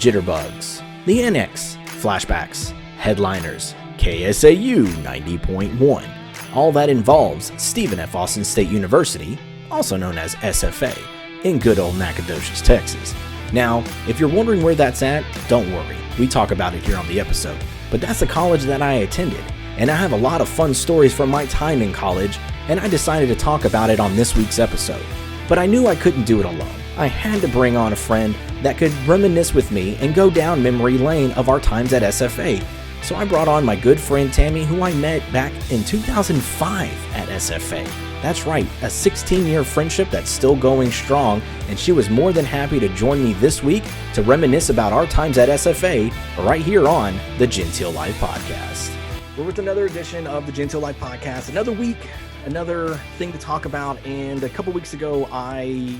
Jitterbugs, the Anex, flashbacks, headliners, KSAU 90.1. All that involves Stephen F. Austin State University, also known as SFA, in good old Nacogdoches, Texas. Now, if you're wondering where that's at, don't worry. We talk about it here on the episode. But that's the college that I attended, and I have a lot of fun stories from my time in college, and I decided to talk about it on this week's episode. But I knew I couldn't do it alone. I had to bring on a friend that could reminisce with me and go down memory lane of our times at SFA. So I brought on my good friend Tammy, who I met back in 2005 at SFA. That's right, a 16-year friendship that's still going strong, and she was more than happy to join me this week to reminisce about our times at SFA right here on the Gentile Life Podcast. We're with another edition of the Gentile Life Podcast. Another week, another thing to talk about, and a couple weeks ago I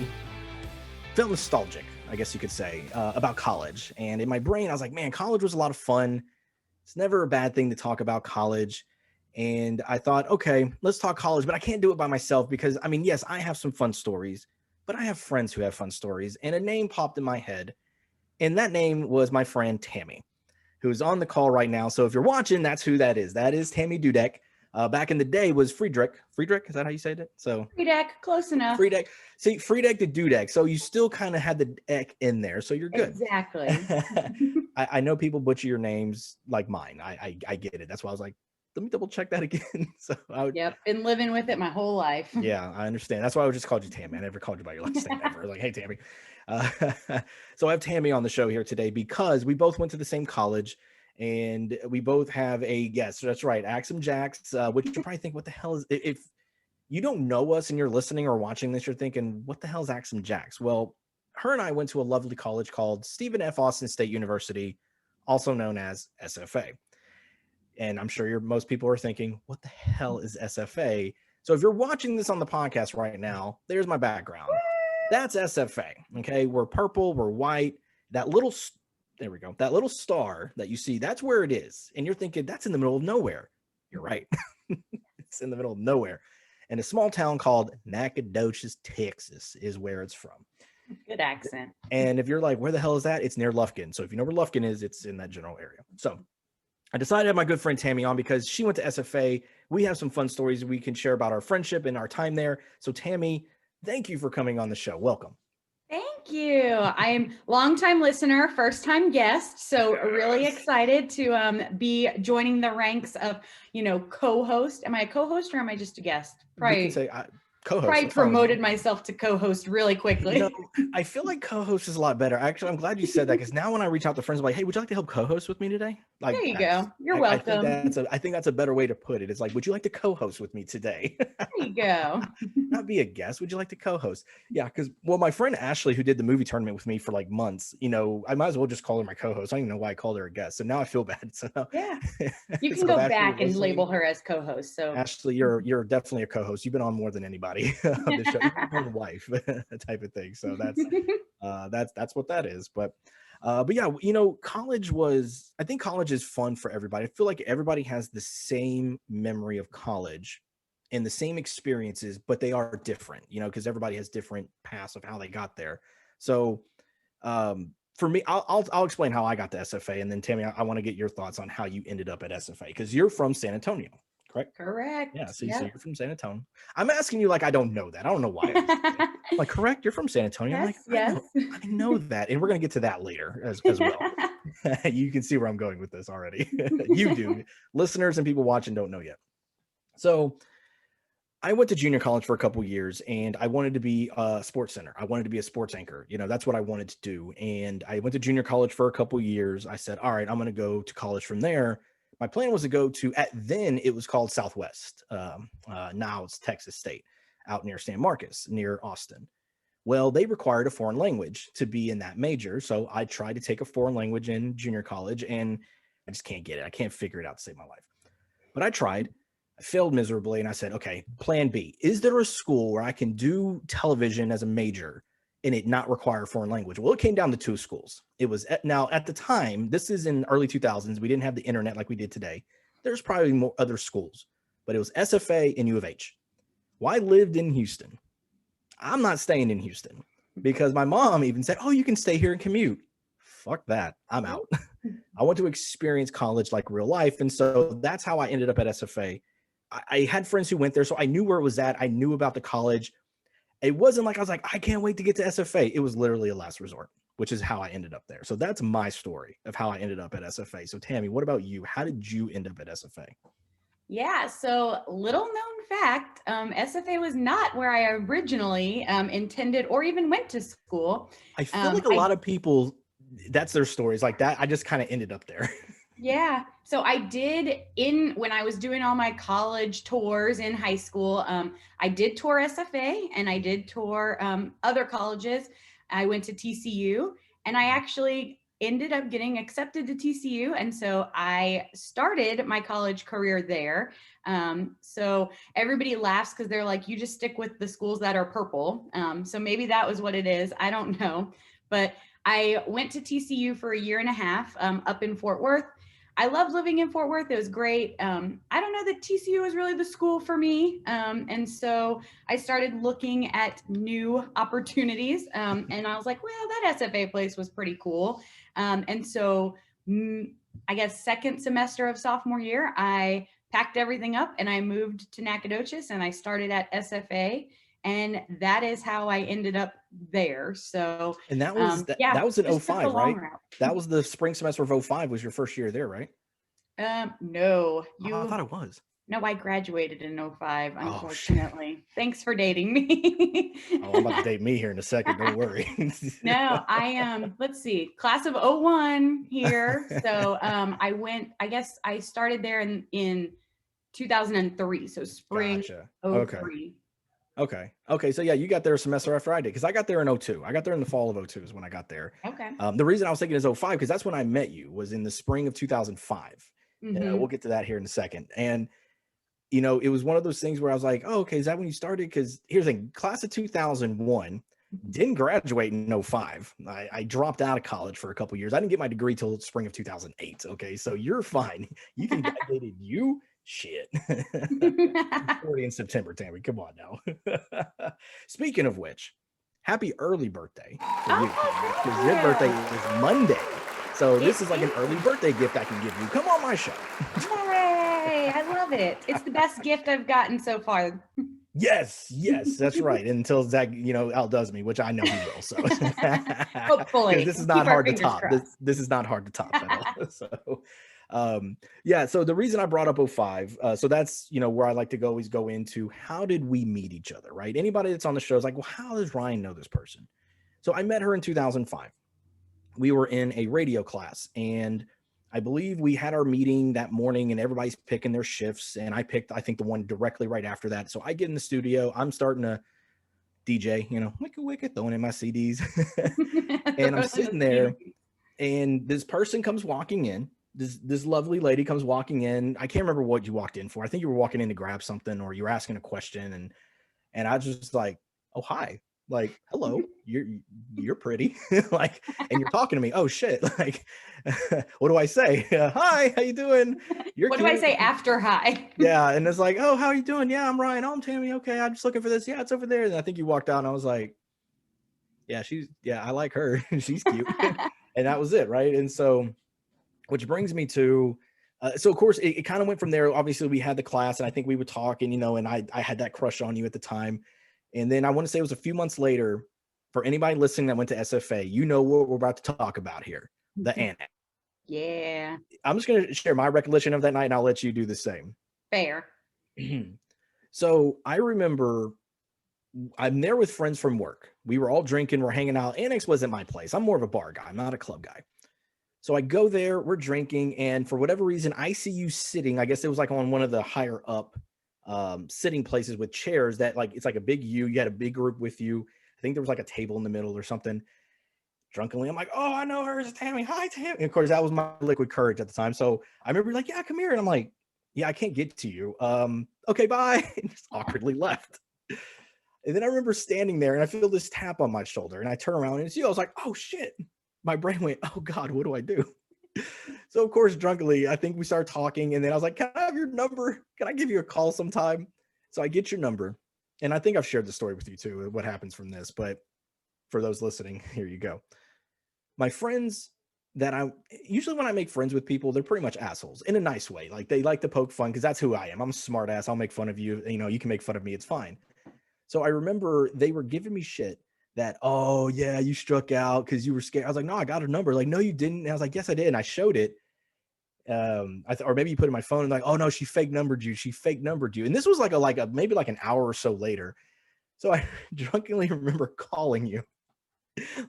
felt nostalgic, I guess you could say, about college. And in my brain, I was like, man, college was a lot of fun. It's never a bad thing to talk about college. And I thought, okay, let's talk college, but I can't do it by myself because, I mean, yes, I have some fun stories, but I have friends who have fun stories. And a name popped in my head, and that name was my friend Tammy, who's on the call right now. So if you're watching, that's who that is. That is Tammy Dudek. Back in the day was Friedrich. Friedrich, is that how you said it? So Friedek, close enough. Friedek. See, Friedek to Dudek. So you still kind of had the ek in there. So you're good. Exactly. I know people butcher your names like mine. I get it. That's why I was like, let me double check that again. Yep, been living with it my whole life. Yeah, I understand. That's why I would just called you Tammy. I never called you by your last name ever. Like, hey, Tammy. So I have Tammy on the show here today because we both went to the same college, and we both have a guest. That's right, Axum Jax, which you probably think, what the hell is, if you don't know us and you're listening or watching this, you're thinking, what the hell is Axum Jax? Well, her and I went to a lovely college called Stephen F. Austin State University, also known as SFA. And I'm sure most people are thinking, what the hell is SFA? So if you're watching this on the podcast right now, there's my background. That's SFA. Okay, we're purple, we're white. That little, there we go. That little star that you see, that's where it is. And you're thinking, that's in the middle of nowhere. You're right. It's in the middle of nowhere. And a small town called Nacogdoches, Texas is where it's from. Good accent. And if you're like, where the hell is that? It's near Lufkin. So if you know where Lufkin is, it's in that general area. So I decided to have my good friend Tammy on because she went to SFA. We have some fun stories we can share about our friendship and our time there. So Tammy, thank you for coming on the show. Welcome. Thank you. I am longtime listener, first time guest. So really excited to be joining the ranks of, co-host. Am I a co-host or am I just a guest? Probably, you can say co-host. Probably promoted myself to co-host really quickly. I feel like co-host is a lot better. Actually, I'm glad you said that because now when I reach out to friends, I'm like, hey, would you like to help co-host with me today? Like, there you go. You're welcome. I think that's a better way to put it. It's like, would you like to co-host with me today? There you go. Not be a guest. Would you like to co-host? Yeah, because my friend Ashley, who did the movie tournament with me for like months, I might as well just call her my co-host. I don't even know why I called her a guest. So now I feel bad. So now, yeah, you can go back and label her as co-host. So Ashley, you're definitely a co-host. You've been on more than anybody on the show. You're my wife, type of thing. So that's what that is. But yeah, I think college is fun for everybody. I feel like everybody has the same memory of college and the same experiences, but they are different, because everybody has different paths of how they got there. So for me, I'll explain how I got to SFA, and then Tammy, I want to get your thoughts on how you ended up at SFA because you're from San Antonio. Correct. Yeah. So you're from San Antonio. I'm asking you like I don't know that. I don't know why. I'm like, correct. You're from San Antonio. Yes, I'm like, I know that, and we're gonna get to that later as well. You can see where I'm going with this already. You do. Listeners and people watching don't know yet. So I went to junior college for a couple of years, and I wanted to be a sports center. I wanted to be a sports anchor. That's what I wanted to do. And I went to junior college for a couple of years. I said, all right, I'm going to go to college from there. My plan was to go to, then it was called Southwest. Now it's Texas State, out near San Marcos, near Austin. Well, they required a foreign language to be in that major. So I tried to take a foreign language in junior college, and I just can't get it. I can't figure it out to save my life. But I tried. I failed miserably, and I said, okay, plan B. Is there a school where I can do television as a major and it not require foreign language? Well, it came down to two schools. It was now at the time, this is in early 2000s. We didn't have the internet like we did today. There's probably more other schools, but it was SFA and U of H. Well, I lived in Houston. I'm not staying in Houston because my mom even said, oh, you can stay here and commute. fuck that. I'm out. I want to experience college like real life. And so that's how I ended up at SFA. I had friends who went there, so I knew where it was at. I knew about the college. It wasn't like I was like, I can't wait to get to SFA. It was literally a last resort, which is how I ended up there. So that's my story of how I ended up at SFA. So Tammy, what about you? How did you end up at SFA? Yeah, so little known fact, SFA was not where I originally intended or even went to school. I feel like a lot of people, that's their stories like that. I just kind of ended up there. Yeah. So I did when I was doing all my college tours in high school, I did tour SFA and I did tour other colleges. I went to TCU and I actually ended up getting accepted to TCU. And so I started my college career there. So everybody laughs because they're like, you just stick with the schools that are purple. So maybe that was what it is. I don't know. But I went to TCU for a year and a half up in Fort Worth. I loved living in Fort Worth. It was great. I don't know that TCU was really the school for me. And so I started looking at new opportunities. And I was like, well, that SFA place was pretty cool. And so I guess second semester of sophomore year, I packed everything up and I moved to Nacogdoches and I started at SFA. And that is how I ended up there. So, and that was that was in 05, right? That was the spring semester of 05 was your first year there, right? No, I thought it was. No, I graduated in 05, unfortunately. Thanks for dating me. I'm about to date me here in a second. Don't worry. No, I am, let's see, class of 01 here. So I guess I started there in 2003. So spring. Gotcha. 03. Okay. So yeah, you got there a semester after I did because I got there in 02. I got there in the fall of 02 is when I got there. Okay. The reason I was thinking is 05 because that's when I met you was in the spring of 2005. Mm-hmm. We'll get to that here in a second. And it was one of those things where I was like, oh, okay, is that when you started? Because here's the thing, class of 2001, didn't graduate in 05. I dropped out of college for a couple years. I didn't get my degree till spring of 2008. Okay, so you're fine. You can graduate you. Shit. 40 in September, Tammy. Come on now. Speaking of which, happy early birthday for you. Because your birthday is Monday. So this is like an early birthday gift I can give you. Come on my show. Yay! I love it. It's the best gift I've gotten so far. Yes, that's right. Until Zach, outdoes me, which I know he will. So hopefully, this is not hard to top. This is not hard to top at all. So so the reason I brought up 05, so that's where I like to always go into how did we meet each other, right? Anybody that's on the show is like, well, how does Ryan know this person? So I met her in 2005. We were in a radio class and I believe we had our meeting that morning and everybody's picking their shifts. And I picked, I think, the one directly right after that. So I get in the studio, I'm starting to DJ, wicka, throwing in my CDs. And I'm sitting there and this person comes walking in. This lovely lady comes walking in. I can't remember what you walked in for. I think you were walking in to grab something or you were asking a question. And I was just like, oh, hi. Like, hello, you're pretty. Like, and you're talking to me. Oh shit. Like, what do I say? Hi, how you doing? What do I say after hi? Yeah. And it's like, oh, how are you doing? Yeah, I'm Ryan. Oh, I'm Tammy. Okay. I'm just looking for this. Yeah, it's over there. And I think you walked out and I was like, yeah, I like her. She's cute. And that was it. Right. And so, which brings me to, so of course it kind of went from there. Obviously we had the class and I think we would talk and, and I had that crush on you at the time. And then I want to say it was a few months later, for anybody listening that went to SFA, what we're about to talk about here, the Anex. Yeah. I'm just going to share my recollection of that night and I'll let you do the same. Fair. So I remember I'm there with friends from work. We were all drinking, we're hanging out. Anex wasn't my place. I'm more of a bar guy. I'm not a club guy. So I go there, we're drinking. And for whatever reason, I see you sitting, I guess it was like on one of the higher up sitting places with chairs that it's like a big you had a big group with you. I think there was like a table in the middle or something. Drunkenly, I'm like, oh, I know her. It's Tammy. Hi, Tammy. And of course, that was my liquid courage at the time. So I remember like, yeah, come here. And I'm like, yeah, I can't get to you. Okay, bye. And just awkwardly left. And then I remember standing there and I feel this tap on my shoulder and I turn around and it's you. I was like, oh shit. My brain went, oh God, what do I do? So of course, drunkenly, I think we started talking and then I was like, can I have your number? Can I give you a call sometime? So I get your number. And I think I've shared the story with you too, what happens from this, but for those listening, here you go. My friends that I usually when I make friends with people, they're pretty much assholes in a nice way. Like they like to poke fun because that's who I am. I'm a smart ass. I'll make fun of you. You know, you can make fun of me. It's fine. So I remember they were giving me shit that, oh yeah, you struck out because you were scared. I was like, no, I got a number. Like, no, you didn't. And I was like, yes, I did. And I showed it. Or maybe you put it in my phone and like, oh no, she fake numbered you. She fake numbered you. And this was maybe like an hour or so later. So I drunkenly remember calling you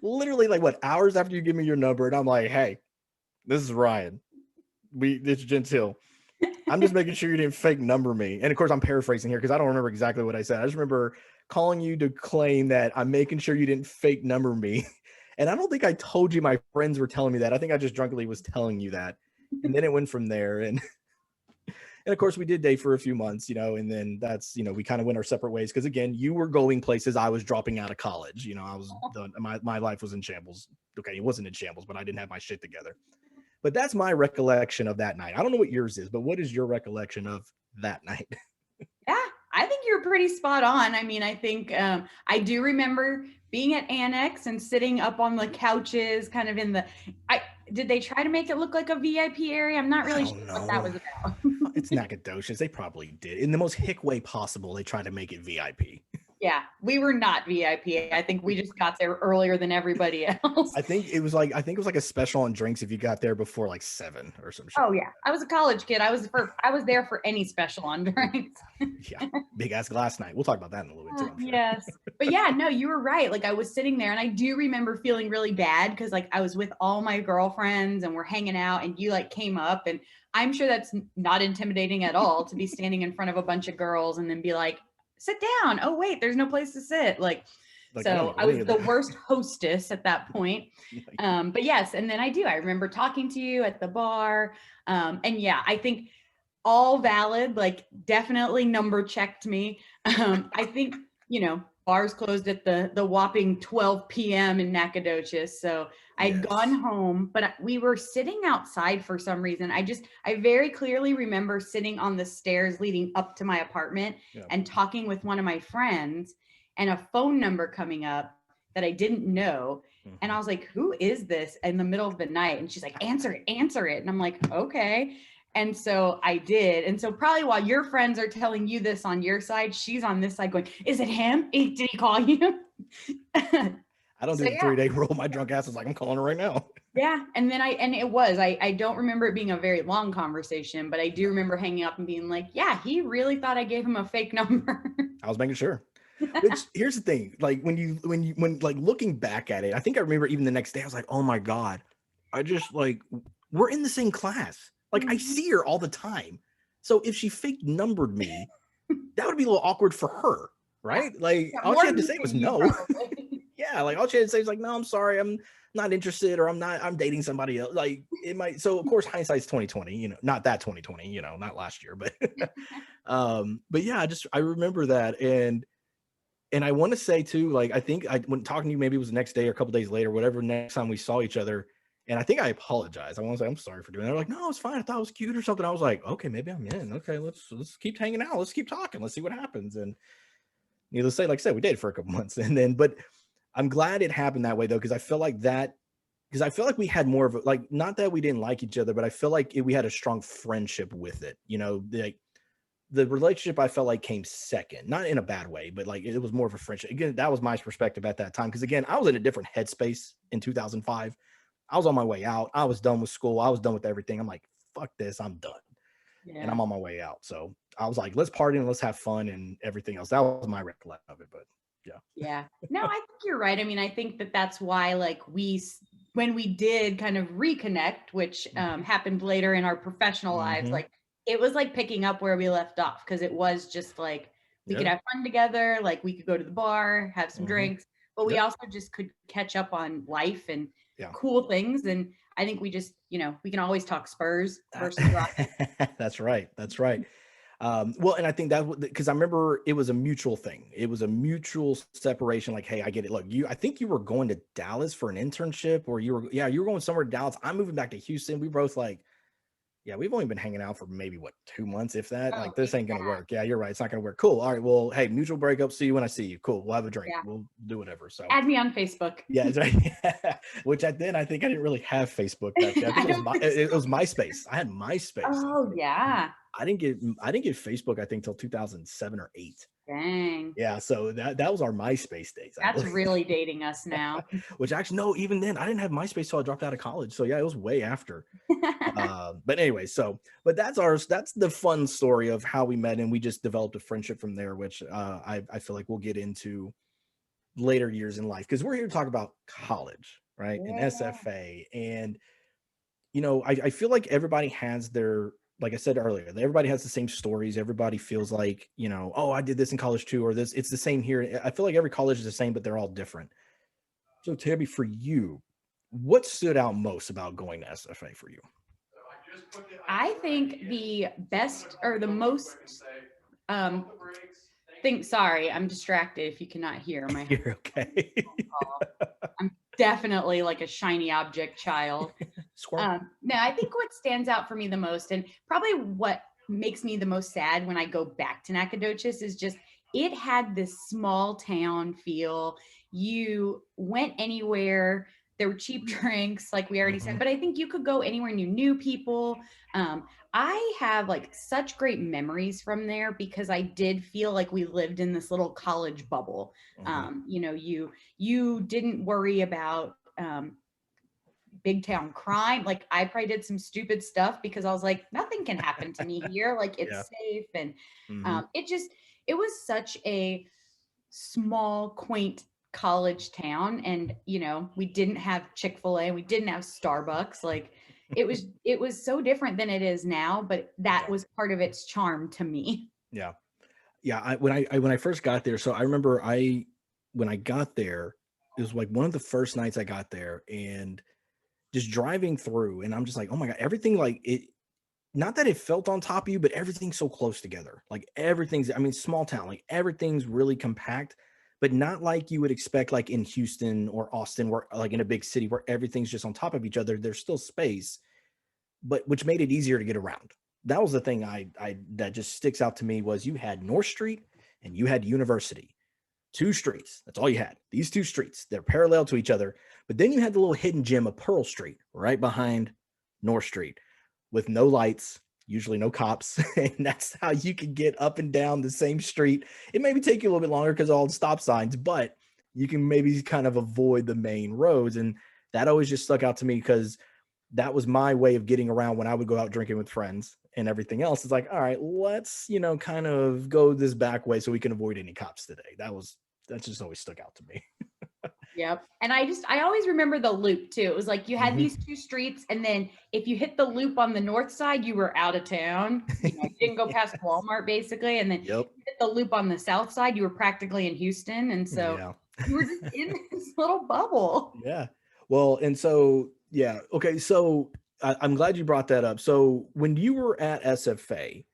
literally like what hours after you give me your number. And I'm like, hey, this is Ryan. It's Gentile. I'm just making sure you didn't fake number me. And of course I'm paraphrasing here because I don't remember exactly what I said. I just remember calling you to claim that I'm making sure you didn't fake number me. And I don't think I told you my friends were telling me that. I think I just drunkenly was telling you that. And then it went from there. And of course we did date for a few months, you know, and then that's, you know, we kind of went our separate ways. Cause again, you were going places. I was dropping out of college. You know, I was done. My life was in shambles. Okay. It wasn't in shambles, but I didn't have my shit together. But that's my recollection of that night. I don't know what yours is, but what is your recollection of that night? Yeah, I think you're pretty spot on. I mean, I think I do remember being at Anex and sitting up on the couches, kind of in the. Did they try to make it look like a VIP area? I'm not really sure what that was about. It's Nacogdoches. They probably did. In the most hick way possible, they tried to make it VIP. Yeah, we were not VIP. I think we just got there earlier than everybody else. I think it was like a special on drinks if you got there before like 7 or some shit. Oh yeah, I was a college kid. I was there for any special on drinks. Yeah, big ass glass night. We'll talk about that in a little bit too. Sure. Yes, but yeah, no, you were right. Like I was sitting there, and I do remember feeling really bad because like I was with all my girlfriends and we're hanging out, and you like came up, and I'm sure that's not intimidating at all to be standing in front of a bunch of girls and then be like, sit down. Oh, wait, there's no place to sit. Like so I was the worst hostess at that point. But yes, and then I remember talking to you at the bar. And yeah, I think all valid, like definitely number checked me. I think, you know, bars closed at the whopping 12 p.m. in Nacogdoches. So I'd gone home, but we were sitting outside for some reason. I very clearly remember sitting on the stairs leading up to my apartment and talking with one of my friends and a phone number coming up that I didn't know. And I was like, who is this in the middle of the night? And she's like, answer it. And I'm like, okay. And so I did. And so probably while your friends are telling you this on your side, she's on this side going, is it him? Did he call you? I don't do the 3-day rule. My drunk ass is like, I'm calling her right now. Yeah. And then I don't remember it being a very long conversation, but I do remember hanging up and being like, yeah, he really thought I gave him a fake number. I was making sure. Which here's the thing, like when like looking back at it, I think I remember even the next day, I was like, oh my God, I just like, we're in the same class. Like I see her all the time. So if she fake numbered me, that would be a little awkward for her. Right. Like all she had to say was no. Yeah. Like all she had to say was like, no, I'm sorry. I'm not interested, or I'm dating somebody else. Like it might. So of course, hindsight's 2020, you know, not that 2020, you know, not last year, but yeah, I remember that. And I want to say too, like, I think when talking to you, maybe it was the next day or a couple days later, whatever, next time we saw each other. And I think I apologized. I want to say, I'm sorry for doing that. They're like, no, it's fine. I thought it was cute or something. I was like, okay, maybe I'm in. Okay, let's keep hanging out. Let's keep talking. Let's see what happens. And needless to say, like I said, we dated for a couple months. And then, but I'm glad it happened that way though, because I feel like we had more of a, like, not that we didn't like each other, but I feel like we had a strong friendship with it. You know, the relationship I felt like came second, not in a bad way, but like it was more of a friendship. Again, that was my perspective at that time. Because again, I was in a different headspace in 2005. I was on my way out. I was done with school. I was done with everything. I'm like, fuck this. I'm done. Yeah. And I'm on my way out. So I was like, let's party and let's have fun and everything else. That was my recollection of it. But yeah. Yeah. No, I think you're right. I mean, I think that's why, like, when we did kind of reconnect, which happened later in our professional lives, like, it was like picking up where we left off, because it was just like we could have fun together, like we could go to the bar, have some drinks, but we also just could catch up on life and cool things. And I think we just, you know, we can always talk Spurs versus Rockets. That's right. Well, and I think that because I remember it was a mutual thing. It was a mutual separation. Like, hey, I get it. Look, I think you were going to Dallas for an internship, or you were going somewhere to Dallas. I'm moving back to Houston. We both like, Yeah, we've only been hanging out for maybe 2 months, if that. Oh, Like, this ain't gonna work. Yeah, you're right. It's not gonna work. Cool. All right. Well, hey, mutual breakup. See you when I see you. Cool. We'll have a drink. yeah. We'll do whatever. So Add me on Facebook. yeah, it's right. Which I think I didn't really have Facebook back then. I think it was MySpace. I had MySpace. Oh yeah. I didn't get Facebook, I think, till 2007 or 8. Dang. Yeah, so that was our MySpace days. That's really dating us now. Which actually, no, even then, I didn't have MySpace till I dropped out of college. So yeah, it was way after. But anyway, but that's the fun story of how we met, and we just developed a friendship from there, which I feel like we'll get into later years in life, because we're here to talk about college, right? And SFA. And I feel like everybody has their, like I said earlier, everybody has the same stories. Everybody feels like, oh, I did this in college too, or this. It's the same here. I feel like every college is the same, but they're all different. So Tabby, for you, what stood out most about going to SFA for you? I think the best or the most sorry, I'm distracted if you cannot hear my You're okay. I'm definitely like a shiny object child. No, I think what stands out for me the most, and probably what makes me the most sad when I go back to Nacogdoches, is just it had this small town feel. You went anywhere. There were cheap drinks, like we already said, but I think you could go anywhere and you knew people. I have like such great memories from there because I did feel like we lived in this little college bubble. You didn't worry about big town crime. Like I probably did some stupid stuff because I was like, nothing can happen to me here. Like it's safe. And it was such a small, quaint college town. And, we didn't have Chick-fil-A, we didn't have Starbucks. Like it was so different than it is now, but that was part of its charm to me. Yeah. Yeah. When I first got there, so I remember when I got there, it was like one of the first nights I got there, and just driving through, and I'm just like, oh my God, everything, like it, not that it felt on top of you, but everything's so close together. Like small town, like everything's really compact, but not like you would expect, like in Houston or Austin, where like in a big city where everything's just on top of each other. There's still space, but which made it easier to get around. That was the thing that just sticks out to me, was you had North Street and you had University. 2 streets. That's all you had. These 2 streets, they're parallel to each other. But then you had the little hidden gem of Pearl Street right behind North Street with no lights, usually no cops. And that's how you could get up and down the same street. It maybe take you a little bit longer because of all the stop signs, but you can maybe kind of avoid the main roads. And that always just stuck out to me because that was my way of getting around when I would go out drinking with friends, and everything else is like, all right, let's, kind of go this back way so we can avoid any cops today. That just always stuck out to me. Yep. And I always remember the loop too. It was like you had these 2 streets, and then if you hit the loop on the north side, you were out of town. You didn't go past Walmart basically. And then you hit the loop on the south side, you were practically in Houston. And so you were just in this little bubble. Yeah. Well, and so, yeah. Okay. So I'm glad you brought that up. So when you were at SFA,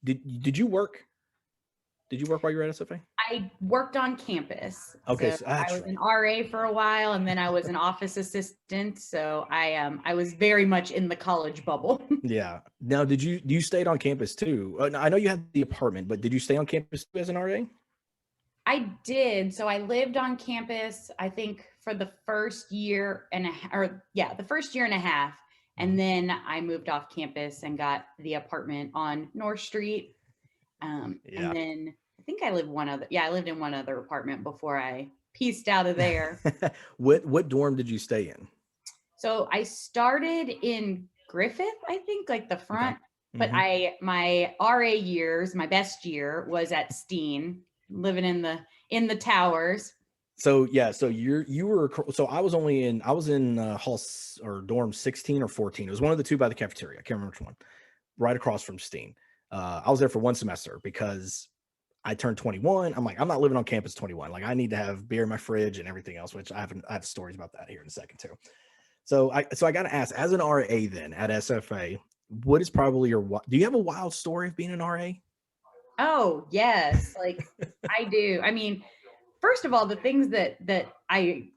did you work? Did you work while you were at SFA? I worked on campus. Okay, so I was an RA for a while, and then I was an office assistant. So I was very much in the college bubble. Yeah. Now, you stayed on campus too? I know you had the apartment, but did you stay on campus as an RA? I did. So I lived on campus, I think, for the first year and the first year and a half. And then I moved off campus and got the apartment on North Street. And then I think I lived in one other apartment before I pieced out of there. What dorm did you stay in? So I started in Griffith, I think, like the front, but my RA years, my best year was at Steen, living in the towers. So yeah, so I was in hall or dorm 16 or 14. It was one of the 2 by the cafeteria. I can't remember which one. Right across from Steen. I was there for 1 semester because I turned 21. I'm like, I'm not living on campus 21. Like I need to have beer in my fridge and everything else, which I have stories about that here in a second too. So I got to ask, as an RA then at SFA, what is probably do you have a wild story of being an RA? Oh yes. Like I do. I mean, first of all, the things that I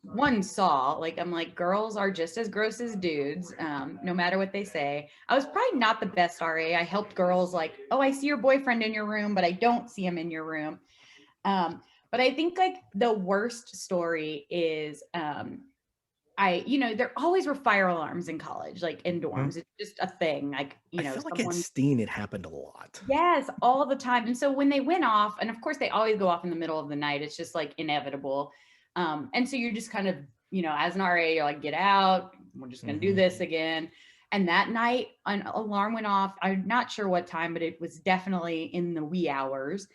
saw, like, I'm like, girls are just as gross as dudes, no matter what they say. I was probably not the best RA. I helped girls like, oh, I see your boyfriend in your room, but I don't see him in your room. But I think like the worst story is there always were fire alarms in college, like in dorms. It's just a thing. Like, I feel like at Steen it happened a lot. Yes, all the time. And so when they went off, and of course they always go off in the middle of the night, it's just like inevitable. And so you're just kind of, as an RA, you're like, get out, we're just going to do this again. And that night an alarm went off. I'm not sure what time, but it was definitely in the wee hours.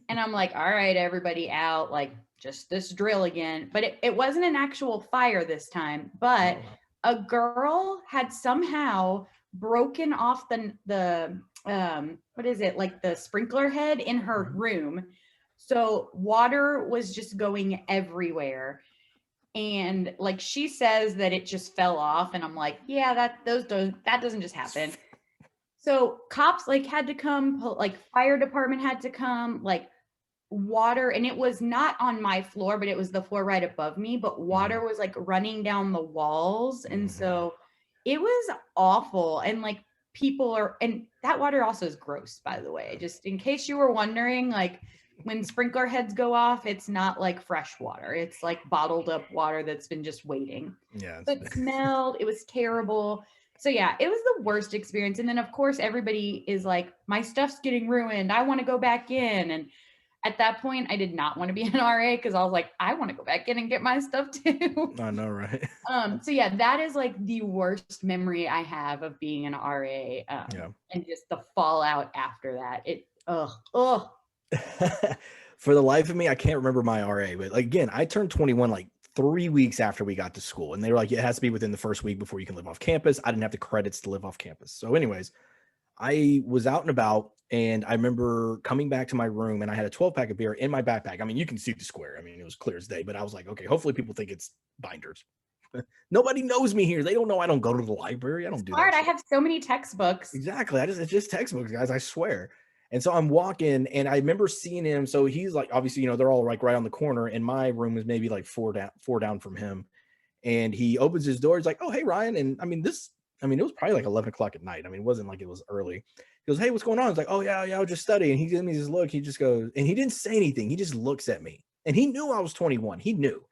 And I'm like, all right, everybody out, like just this drill again. But it wasn't an actual fire this time, but a girl had somehow broken off the what is it, like the sprinkler head in her room. So water was just going everywhere. And like she says that it just fell off, and I'm like, yeah, that doesn't just happen. So cops like had to come, like fire department had to come, like water, and it was not on my floor, but it was the floor right above me, but water was like running down the walls. And so it was awful. And like and that water also is gross, by the way, just in case you were wondering, like when sprinkler heads go off, it's not like fresh water. It's like bottled up water that's been just waiting. Yeah. It smelled, it was terrible. So yeah, it was the worst experience. And then of course everybody is like, my stuff's getting ruined, I want to go back in. And at that point, I did not want to be an RA because I was like, I want to go back in and get my stuff too. I know, right? So yeah, that is like the worst memory I have of being an RA. And just the fallout after that. For the life of me, I can't remember my RA, but again, I turned 21 like 3 weeks after we got to school, and they were like, it has to be within the first week before you can live off campus. I didn't have the credits to live off campus. So anyways, I was out and about, and I remember coming back to my room, and I had a 12-pack of beer in my backpack. I mean, you can see the square. I mean, it was clear as day, but I was like, okay, hopefully people think it's binders. Nobody knows me here. They don't know I don't go to the library. I don't do that. I have so many textbooks. Exactly. It's just textbooks, guys. I swear. And so I'm walking, and I remember seeing him. So he's like, obviously, they're all like right on the corner, and my room is maybe like four down from him. And he opens his door. He's like, oh, hey, Ryan. And I mean, it was probably like 11 o'clock at night. I mean, it wasn't like it was early. He goes, hey, what's going on? I was like, oh, yeah, I was just studying. And he gives me this look. He just goes, and he didn't say anything. He just looks at me. And he knew I was 21. He knew.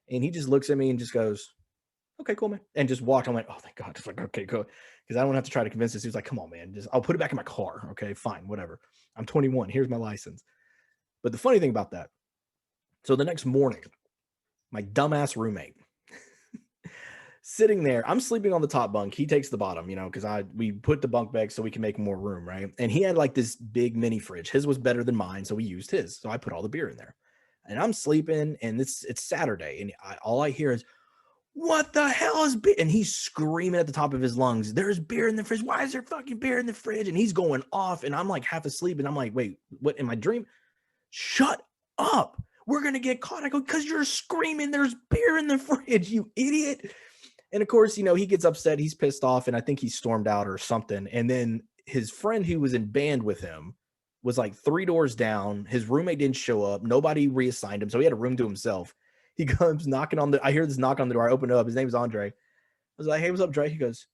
And he just looks at me and just goes, okay, cool, man. And just walked. I'm like, oh, thank God. Just like, okay, cool. Because I don't have to try to convince this. He was like, come on, man. I'll put it back in my car. Okay, fine, whatever. I'm 21. Here's my license. But the funny thing about that, so the next morning, my dumbass roommate, sitting there, I'm sleeping on the top bunk. He takes the bottom, because we put the bunk back so we can make more room, right? And he had like this big mini fridge. His was better than mine, so we used his. So I put all the beer in there. And I'm sleeping, and it's Saturday, and all I hear is, what the hell is beer? And he's screaming at the top of his lungs, there's beer in the fridge. Why is there fucking beer in the fridge? And he's going off, and I'm like half asleep, and I'm like, wait, what, in my dream? Shut up. We're going to get caught. I go, because you're screaming, there's beer in the fridge, you idiot. And of course, he gets upset. He's pissed off, and I think he stormed out or something. And then his friend who was in band with him was like 3 doors down. His roommate didn't show up. Nobody reassigned him, so he had a room to himself. He comes knocking on I hear this knock on the door. I open it up. His name is Andre. I was like, hey, what's up, Dre? He goes,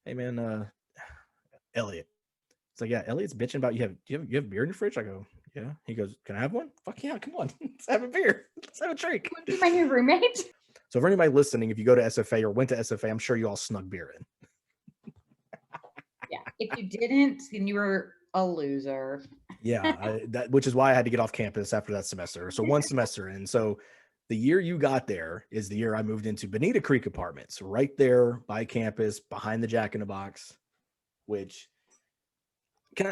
hey, man, Elliot. It's like, yeah, Elliot's bitching about you have beer in your fridge? I go, yeah. He goes, can I have one? Fuck yeah, come on. Let's have a beer. Let's have a drink. Be my new roommate. So for anybody listening, if you go to SFA or went to SFA, I'm sure you all snuck beer in. Yeah. If you didn't, then you were a loser. Yeah, which is why I had to get off campus after that semester. So one semester in. So the year you got there is the year I moved into Bonita Creek Apartments, right there by campus, behind the Jack in the Box, which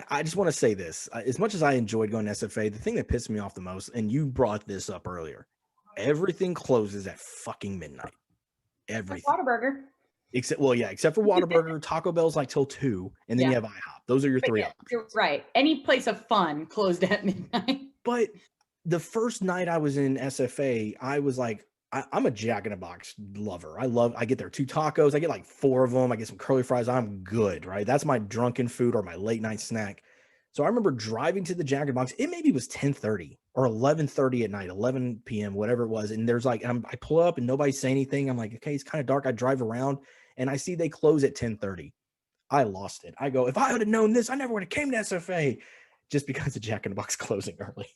I just want to say this. As much as I enjoyed going to SFA, the thing that pissed me off the most, and you brought this up earlier, everything closes at fucking midnight. Everything. Whataburger. Except for Whataburger. Taco Bell's like till 2, and then you have IHOP. Those are your 3 options. You're right. Any place of fun closed at midnight. But the first night I was in SFA, I was like, I'm a Jack in the Box lover. I get their 2 tacos. I get like 4 of them. I get some curly fries. I'm good, right? That's my drunken food or my late night snack. So I remember driving to the Jack in the Box. It maybe was 10:30 or 11:30 at night, 11 p.m., whatever it was. And there's like, I pull up and nobody's saying anything. I'm like, okay, it's kind of dark. I drive around and I see they close at 10:30. I lost it. I go, if I would have known this, I never would have came to SFA, just because the Jack in the Box closing early.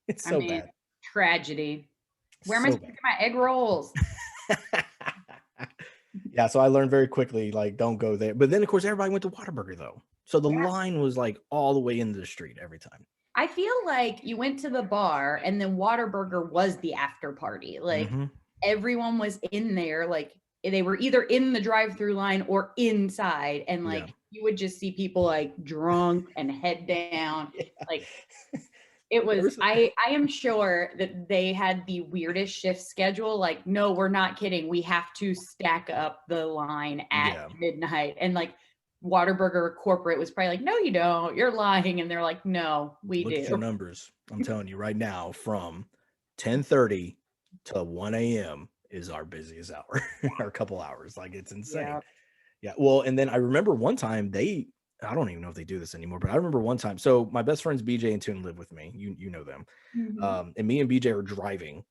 It's so bad. Tragedy. Where am I So supposed to get my egg rolls? Yeah, so I learned very quickly, like, don't go there. But then, of course, everybody went to Whataburger, though. So the line was like all the way into the street every time. I feel like you went to the bar and then Whataburger was the after party. Like everyone was in there, like they were either in the drive-through line or inside, and like you would just see people like drunk and head down. Like it was, I am sure that they had the weirdest shift schedule. Like, no, we're not kidding. We have to stack up the line at midnight. And like Whataburger corporate was probably like, no, you don't. You're lying. And they're like, no, we do. Look at your numbers. I'm telling you right now, from 10:30 to 1 a.m. is our busiest hour, our couple hours. Like, it's insane. Yeah. Well, and then I remember one time I don't even know if they do this anymore, but I remember one time. So my best friends BJ and Toon live with me. You know them. And me and BJ are driving,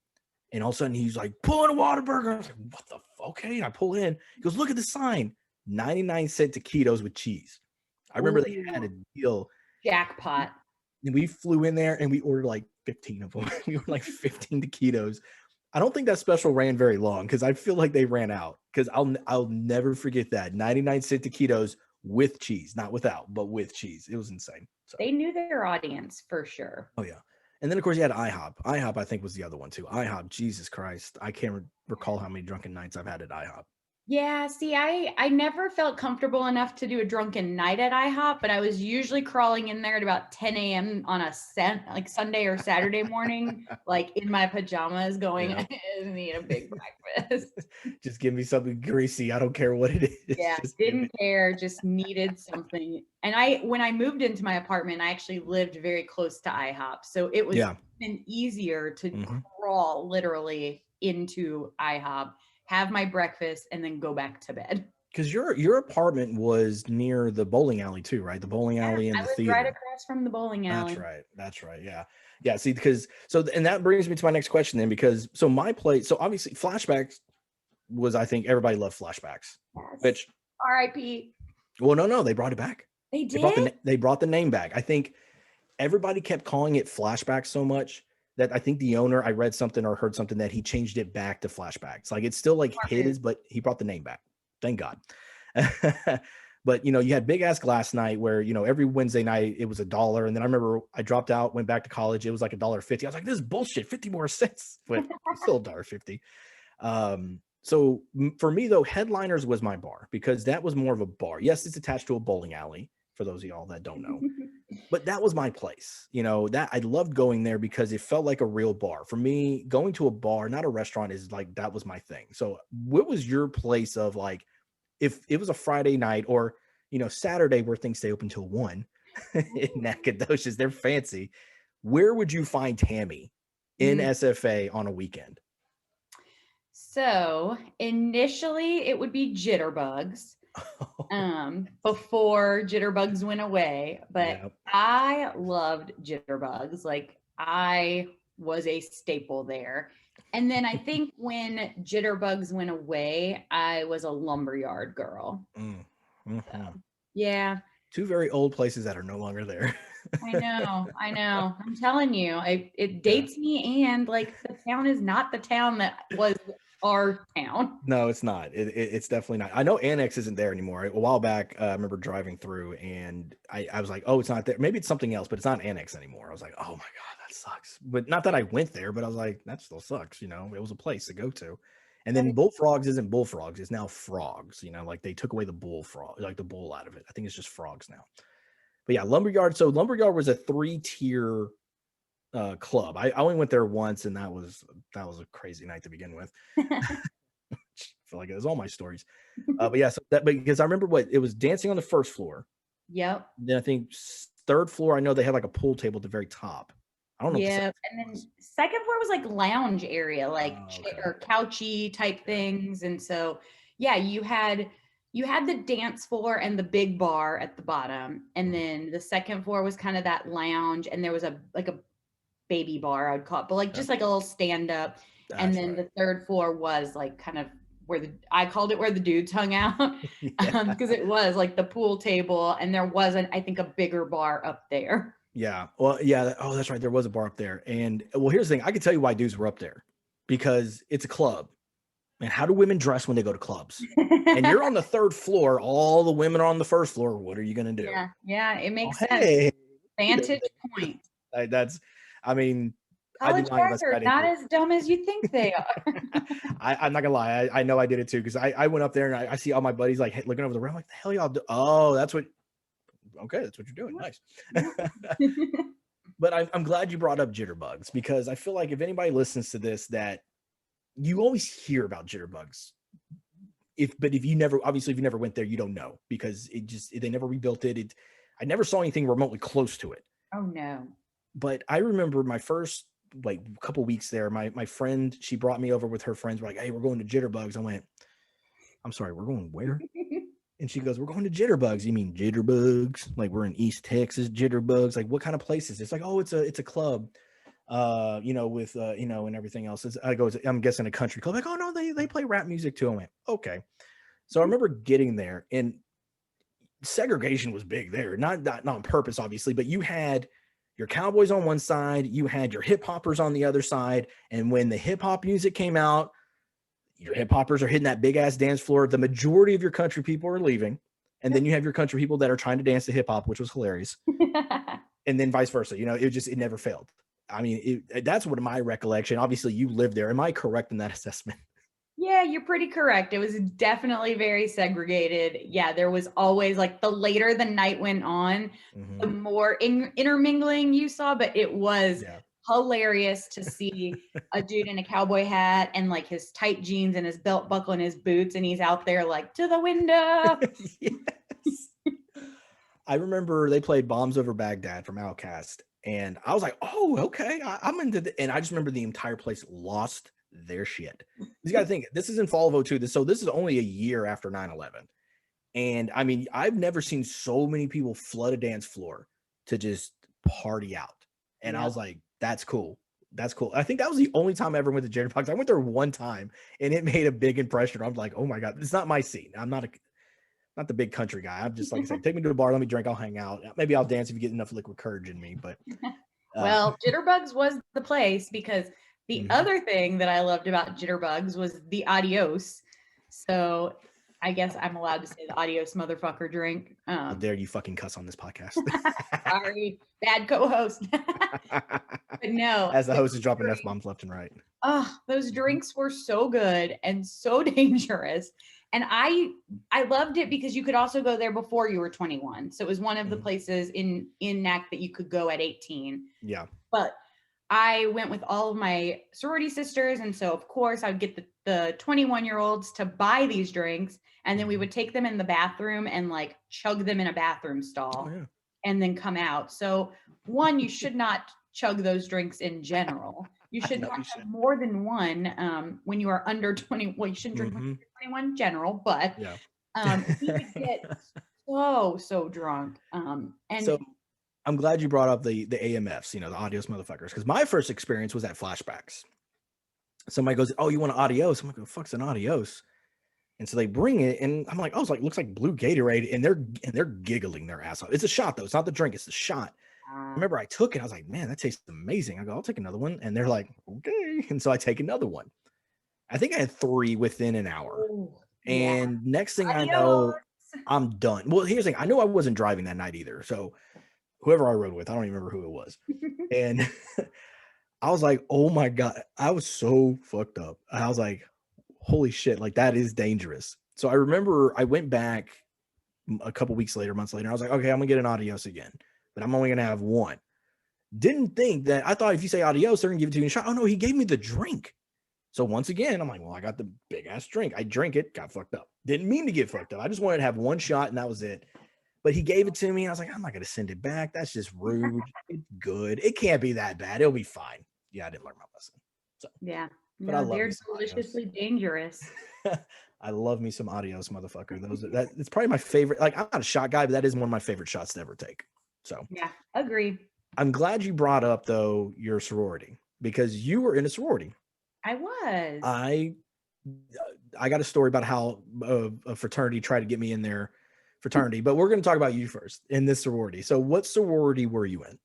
and all of a sudden he's like, pull in a Whataburger. I was like, what the fuck? Okay. And I pull in. He goes, look at the sign. 99-cent taquitos with cheese. I remember they had a deal. Jackpot. And we flew in there and we ordered like 15 of them. We ordered like 15 taquitos. I don't think that special ran very long because I feel like they ran out. Because I'll never forget that 99-cent taquitos with cheese, not without, but with cheese. It was insane. So they knew their audience for sure. Oh yeah. And then of course you had IHOP. IHOP I think was the other one too. IHOP, Jesus Christ, I can't recall how many drunken nights I've had at IHOP. Yeah, see, I never felt comfortable enough to do a drunken night at IHOP, but I was usually crawling in there at about 10 a.m. on a like Sunday or Saturday morning, like in my pajamas going, I need a big breakfast. Just give me something greasy. I don't care what it is. Yeah, didn't care, just needed something. And when I moved into my apartment, I actually lived very close to IHOP. So it was even easier to crawl literally into IHOP, have my breakfast, and then go back to bed. Because your apartment was near the bowling alley too, right? The bowling alley and the theater. Right across from the bowling alley. That's right. Yeah. See, and that brings me to my next question then, because so my place, so obviously Flashbacks was, I think everybody loved Flashbacks, which R.I.P. Well, no, they brought it back. They did. They brought the name back. I think everybody kept calling it Flashbacks so much that I think the owner, I read something or heard something that he changed it back to Flashbacks. Like, it's still like his, but he brought the name back. Thank God. But, you had Big Ass Glass Night where, every Wednesday night it was $1. And then I remember I dropped out, went back to college. It was like $1.50. I was like, this is bullshit, 50 more cents, but it's still $1.50. So for me though, Headliners was my bar because that was more of a bar. Yes, it's attached to a bowling alley for those of y'all that don't know. But that was my place, that I loved going there because it felt like a real bar. For me, going to a bar, not a restaurant, is like, that was my thing. So what was your place of, like, if it was a Friday night or, Saturday where things stay open till 1 in Nacogdoches, they're fancy. Where would you find Tammy in SFA on a weekend? So initially it would be Jitterbugs. Before Jitterbugs went away, but I loved Jitterbugs. Like, I was a staple there. And then I think when Jitterbugs went away, I was a Lumberyard girl. So, yeah. Two very old places that are no longer there. I know. I'm telling you, it dates me, and like, the town is not the town that was our town. No, it's not. It's definitely not. I know Anex isn't there anymore. A while back, I remember driving through and I was like, oh, it's not there. Maybe it's something else, but it's not Anex anymore. I was like, oh my God, that sucks. But not that I went there, but I was like, that still sucks. It was a place to go to. And then Bullfrogs isn't Bullfrogs. It's now Frogs, like they took away the bullfrog, like the bull out of it. I think it's just Frogs now. But yeah, Lumberyard. So Lumberyard was a 3-tier club. I only went there once, and that was a crazy night to begin with. I feel like it was all my stories. But yeah, so because I remember it was dancing on the first floor. Yep. Then I think third floor, I know they had like a pool table at the very top. I don't know. Yeah, and then second floor was like lounge area, like or couchy type things. And so, yeah, you had you had the dance floor and the big bar at the bottom, and then the second floor was kind of that lounge, and there was a baby bar, I would call it, but like just like a little stand up. And That's then right. the third floor was like kind of where I called it where the dudes hung out, Yeah. because it was like the pool table, and there wasn't, I think, a bigger bar up there. Yeah. Well, yeah. Oh, that's right. There was a bar up there. And well, here's the thing. I can tell you why dudes were up there, because it's a club. And how do women dress when they go to clubs? And you're on the third floor. All the women are on the first floor. What are you going to do? Yeah, it Oh, makes sense. hey. Vantage point. I mean, I'd be College lying if I guys said I are didn't not do as dumb as you think they are. it. I'm not gonna lie. I know I did it too, because I went up there and I see all my buddies like looking over the room, like, the hell y'all do? Oh, that's what. Okay, that's what you're doing. Nice. But I'm glad you brought up Jitterbugs, because I feel like if anybody listens to this, that you always hear about Jitterbugs. But if you never, obviously, if you never went there, you don't know, because they never rebuilt it. I never saw anything remotely close to it. Oh no. But I remember my first like couple weeks there. My friend, she brought me over with her friends. We're like, hey, we're going to Jitterbugs. I went, I'm sorry, we're going where? And she goes, we're going to Jitterbugs. You mean Jitterbugs? Like, we're in East Texas, Jitterbugs. Like, what kind of place is this? Like, oh, it's a club, with and everything else. I'm guessing a country club. Like, oh no, they play rap music too. I went, okay. So I remember getting there, and segregation was big there. Not on purpose, obviously, but you had your cowboys on one side, you had your hip hoppers on the other side. And when the hip hop music came out, your hip hoppers are hitting that big ass dance floor. The majority of your country people are leaving. And then you have your country people that are trying to dance to hip hop, which was hilarious. And then vice versa. It never failed. I mean, that's what my recollection. Obviously, you lived there. Am I correct in that assessment? Yeah, you're pretty correct. It was definitely very segregated. Yeah, there was always, like, the later the night went on, the more intermingling you saw, but it was hilarious to see a dude in a cowboy hat and like his tight jeans and his belt buckle and his boots, and he's out there like, to the window. Yes. I remember they played Bombs Over Baghdad from Outkast, and I was like, oh, okay, I'm into and I just remember the entire place lost their shit. You got to think, this is in fall of 02. So this is only a year after 9/11. And I mean, I've never seen so many people flood a dance floor to just party out. And I was like, that's cool. That's cool. I think that was the only time I ever went to Jitterbugs. I went there one time, and it made a big impression. I'm like, oh my God, it's not my scene. I'm not the big country guy. I'm just, like I said, take me to a bar, let me drink, I'll hang out. Maybe I'll dance if you get enough liquid courage in me. But well, Jitterbugs was the place, because the other thing that I loved about Jitterbugs was the adios. So I guess I'm allowed to say the adios motherfucker drink. How dare you fucking cuss on this podcast? Sorry, bad co-host. But no. As the host is dropping F-bombs left and right. Oh, those drinks were so good and so dangerous. And I loved it because you could also go there before you were 21. So it was one of the places in NAC that you could go at 18. Yeah. But I went with all of my sorority sisters. And so, of course, I would get the 21-year-olds to buy these drinks. And then we would take them in the bathroom and like chug them in a bathroom stall and then come out. So one, you should not chug those drinks in general. You should not have more than one when you are under 20. Well, you shouldn't drink when you're 21 general, but we would get so drunk. And so I'm glad you brought up the AMFs, the adios motherfuckers, because my first experience was at Flashbacks. Somebody goes, oh, you want an adios? I'm like, what the fuck's an adios? And so they bring it, and I'm like, oh, it's like, looks like blue Gatorade, and they're giggling their ass off. It's a shot though. It's not the drink. It's the shot. I remember I took it. I was like, man, that tastes amazing. I go, I'll take another one. And they're like, okay. And so I take another one. I think I had 3 within an hour. And next thing I know, I'm done. Well, here's the thing. I knew I wasn't driving that night either. So whoever I rode with, I don't even remember who it was. And I was like, oh my God, I was so fucked up. I was like, holy shit, like that is dangerous. So I remember I went back a couple weeks later, months later. I was like, okay, I'm gonna get an adios again, but I'm only gonna have one. Didn't think that, I thought if you say adios, they're gonna give it to you in a shot. Oh no, he gave me the drink. So once again, I'm like, well, I got the big ass drink. I drink it, got fucked up. Didn't mean to get fucked up. I just wanted to have one shot and that was it. But he gave it to me. And I was like, I'm not going to send it back. That's just rude. It's good. It can't be that bad. It'll be fine. Yeah, I didn't learn my lesson. So yeah. but I No, love me they're some Adios. deliciously dangerous. I love me some Adios, motherfucker. That it's probably my favorite. Like, I'm not a shot guy, but that is one of my favorite shots to ever take. So Yeah, agree. I'm glad you brought up though your sorority because you were in a sorority. I was. I I got a story about how a fraternity tried to get me in their fraternity, but we're going to talk about you first in this sorority. So, what sorority were you in?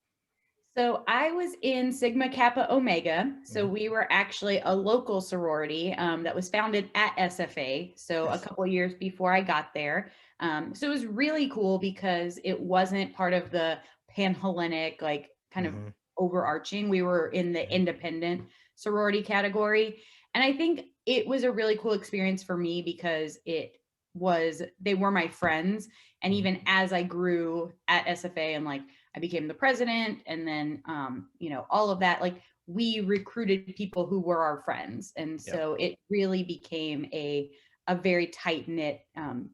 So I was in Sigma Kappa Omega. So Mhm. we were actually a local sorority that was founded at SFA. So a Yes. couple of years before I got there. So it was really cool because it wasn't part of the Panhellenic, like kind of Mm-hmm. overarching. We were in the Mm-hmm. independent sorority category. And I think it was a really cool experience for me because they were my friends. And Mm-hmm. even as I grew at SFA and like, I became the president, and then all of that. Like we recruited people who were our friends, and Yep. so it really became a very tight knit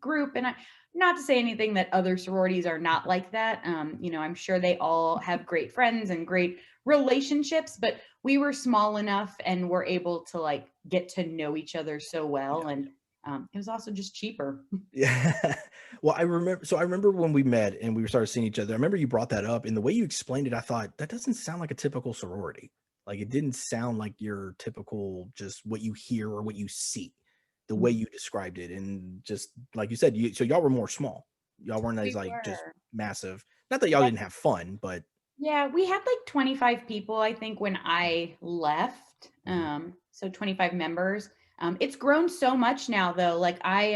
group. And not to say anything that other sororities are not like that. I'm sure they all have great friends and great relationships, but we were small enough and were able to like get to know each other so well, and it was also just cheaper. Yeah. Well, I remember when we met and we started seeing each other. I remember you brought that up, and the way you explained it, I thought that doesn't sound like a typical sorority. Like it didn't sound like your typical just what you hear or what you see. The way you described it, and just like you said, so y'all were more small. Y'all weren't as We like just were. massive. Not that y'all didn't have fun, but Yeah, we had like 25 people, I think, when I left. Mhm. So 25 members. It's grown so much now, though. Like I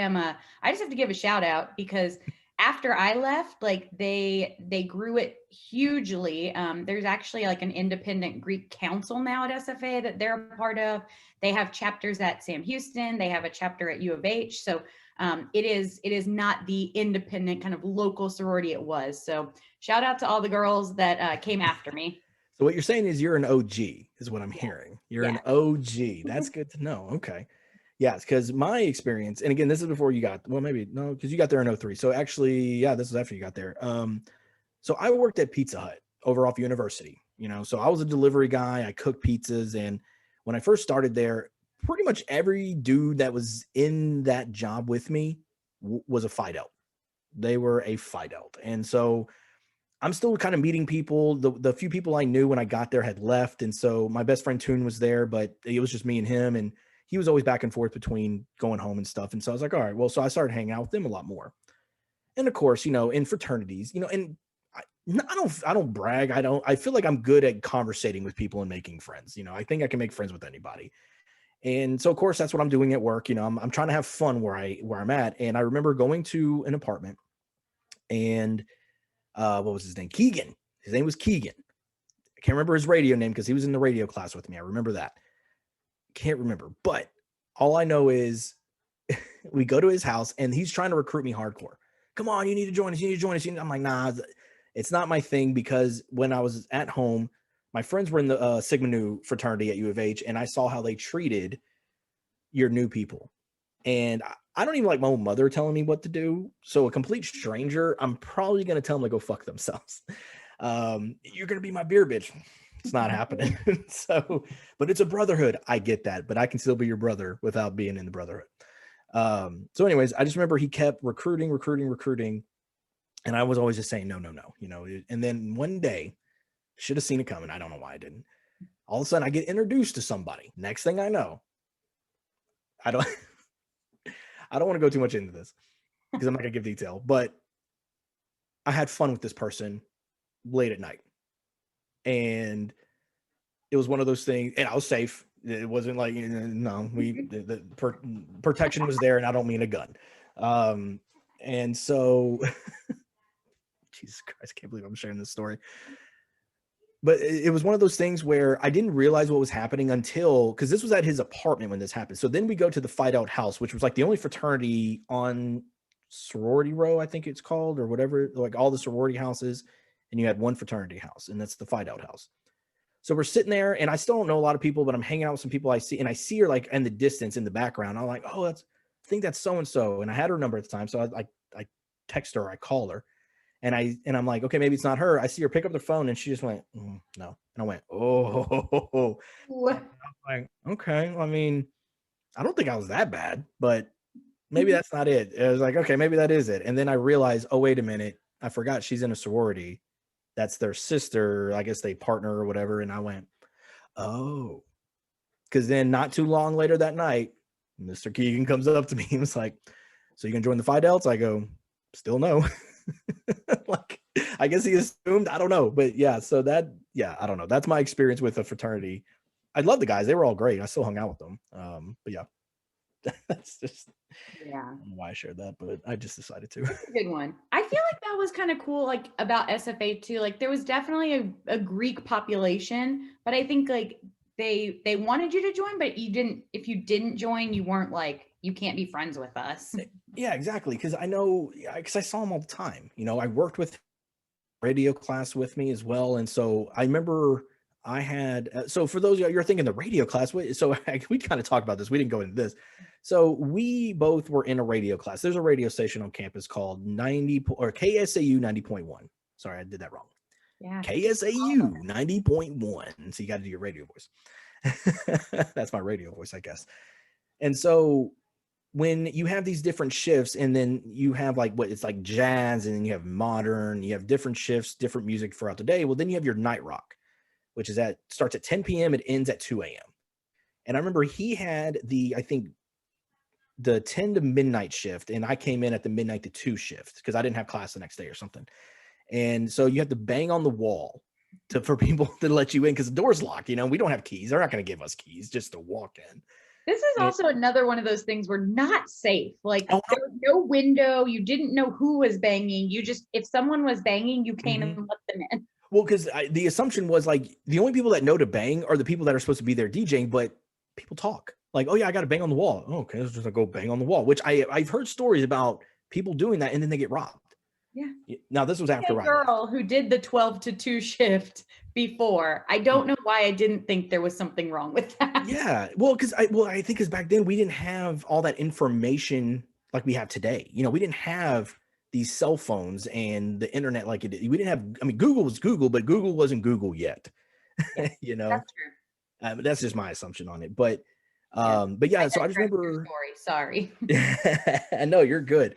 just have to give a shout out because after I left, like they grew it hugely. There's actually like an independent Greek council now at SFA that they're a part of. They have chapters at Sam Houston. They have a chapter at U of H. So it is not the independent kind of local sorority it was. So shout out to all the girls that came after me. So what you're saying is you're an OG, is what I'm Yeah. hearing. You're an Yes. OG. That's good to know. Okay. Yes, because my experience, and again, this is before you got, well, maybe no, because you got there in 03. So actually, yeah, this is after you got there. So I worked at Pizza Hut over off University, so I was a delivery guy. I cooked pizzas. And when I first started there, pretty much every dude that was in that job with me was a Fidel. They were a Fidel. And so I'm still kind of meeting people. The few people I knew when I got there had left. And so my best friend Toon was there, but it was just me and him. And he was always back and forth between going home and stuff. And so I was like, all right, well, so I started hanging out with them a lot more. And of course, in fraternities, and I don't brag. I feel like I'm good at conversating with people and making friends. I think I can make friends with anybody. And so of course that's what I'm doing at work. I'm trying to have fun where I'm at. And I remember going to an apartment and what was his name? Keegan. His name was Keegan. I can't remember his radio name because he was in the radio class with me. I remember that. Can't remember. But all I know is we go to his house and he's trying to recruit me hardcore. Come on, you need to join us. You need to join us. I'm like, nah, it's not my thing, because when I was at home, my friends were in the Sigma Nu fraternity at U of H, and I saw how they treated your new people. And I don't even like my own mother telling me what to do. So a complete stranger, I'm probably going to tell them to go fuck themselves. You're going to be my beer bitch. It's not happening. So, but it's a brotherhood. I get that, but I can still be your brother without being in the brotherhood. So anyways, I just remember he kept recruiting. And I was always just saying, no, and then one day, should have seen it coming. I don't know why I didn't. All of a sudden I get introduced to somebody. Next thing I know, I don't, I don't want to go too much into this because I'm not gonna give detail, but I had fun with this person late at night. And it was one of those things, and I was safe. It wasn't like, no, the protection was there, and I don't mean a gun. And so, Jesus Christ, I can't believe I'm sharing this story. But it was one of those things where I didn't realize what was happening until, because this was at his apartment when this happened. So then we go to the Fight Out house, which was like the only fraternity on Sorority Row, I think it's called, or whatever, like all the sorority houses. And you had one fraternity house, and that's the Fight Out house. So we're sitting there, and I still don't know a lot of people, but I'm hanging out with some people I see, and I see her like in the distance in the background. I'm like, oh, I think that's so-and-so. And I had her number at the time. So I text her, I call her. And I'm like, okay, maybe it's not her. I see her pick up the phone and she just went, no. And I went, oh, like, okay. I mean, I don't think I was that bad, but maybe that's not it. It was like, okay, maybe that is it. And then I realized, oh, wait a minute. I forgot she's in a sorority. That's their sister. I guess they partner or whatever. And I went, oh, because then not too long later that night, Mr. Keegan comes up to me and was like, so you can join the Phi Delts? I go, still no. Like, I guess he assumed, I don't know. But yeah, so that, I don't know. That's my experience with a fraternity. I love the guys. They were all great. I still hung out with them. But yeah, that's just, I don't know why I shared that, but I just decided to. That's a good one. I feel like that was kind of cool, like about SFA too. Like there was definitely a Greek population, but I think like they wanted you to join, but you didn't. If you didn't join, you weren't like, you can't be friends with us. Yeah, exactly. Because I know, because I saw them all the time. You know, I worked with radio class with me as well, and so I remember I had. So for those you're thinking the radio class, so we kind of talked about this. We didn't go into this. So we both were in a radio class. There's a radio station on campus called KSAU 90.1. Sorry, I did that wrong. Yeah. KSAU 90.1. So you got to do your radio voice. That's my radio voice, I guess. And so when you have these different shifts, and then you have like it's like jazz, and then you have modern, you have different shifts, different music throughout the day. Well, then you have your night rock, which is starts at 10 p.m. It ends at 2 a.m. And I remember he had I think the 10 to midnight shift, and I came in at the midnight to 2 shift because I didn't have class the next day or something. And so you have to bang on the wall for people to let you in because the door's locked. You know, we don't have keys. They're not going to give us keys just to walk in. This is also another one of those things where not safe. Like there was no window. You didn't know who was banging. You just, if someone was banging, you came and let them in. Well, because the assumption was like the only people that know to bang are the people that are supposed to be there DJing, but people talk like, oh yeah, I got to bang on the wall. Oh, okay, let's just go bang on the wall, which I've heard stories about people doing that and then they get robbed. Yeah. Now this was after a girl who did the 12 to 2 shift before. I don't know why I didn't think there was something wrong with that. Yeah. Well, I think because back then we didn't have all that information like we have today. You know, we didn't have these cell phones and the internet like it did. We didn't have, I mean, Google was Google, but Google wasn't Google yet. Yeah, you know, that's true. That's just my assumption on it. But yeah, so I just remember. Sorry. No, you're good.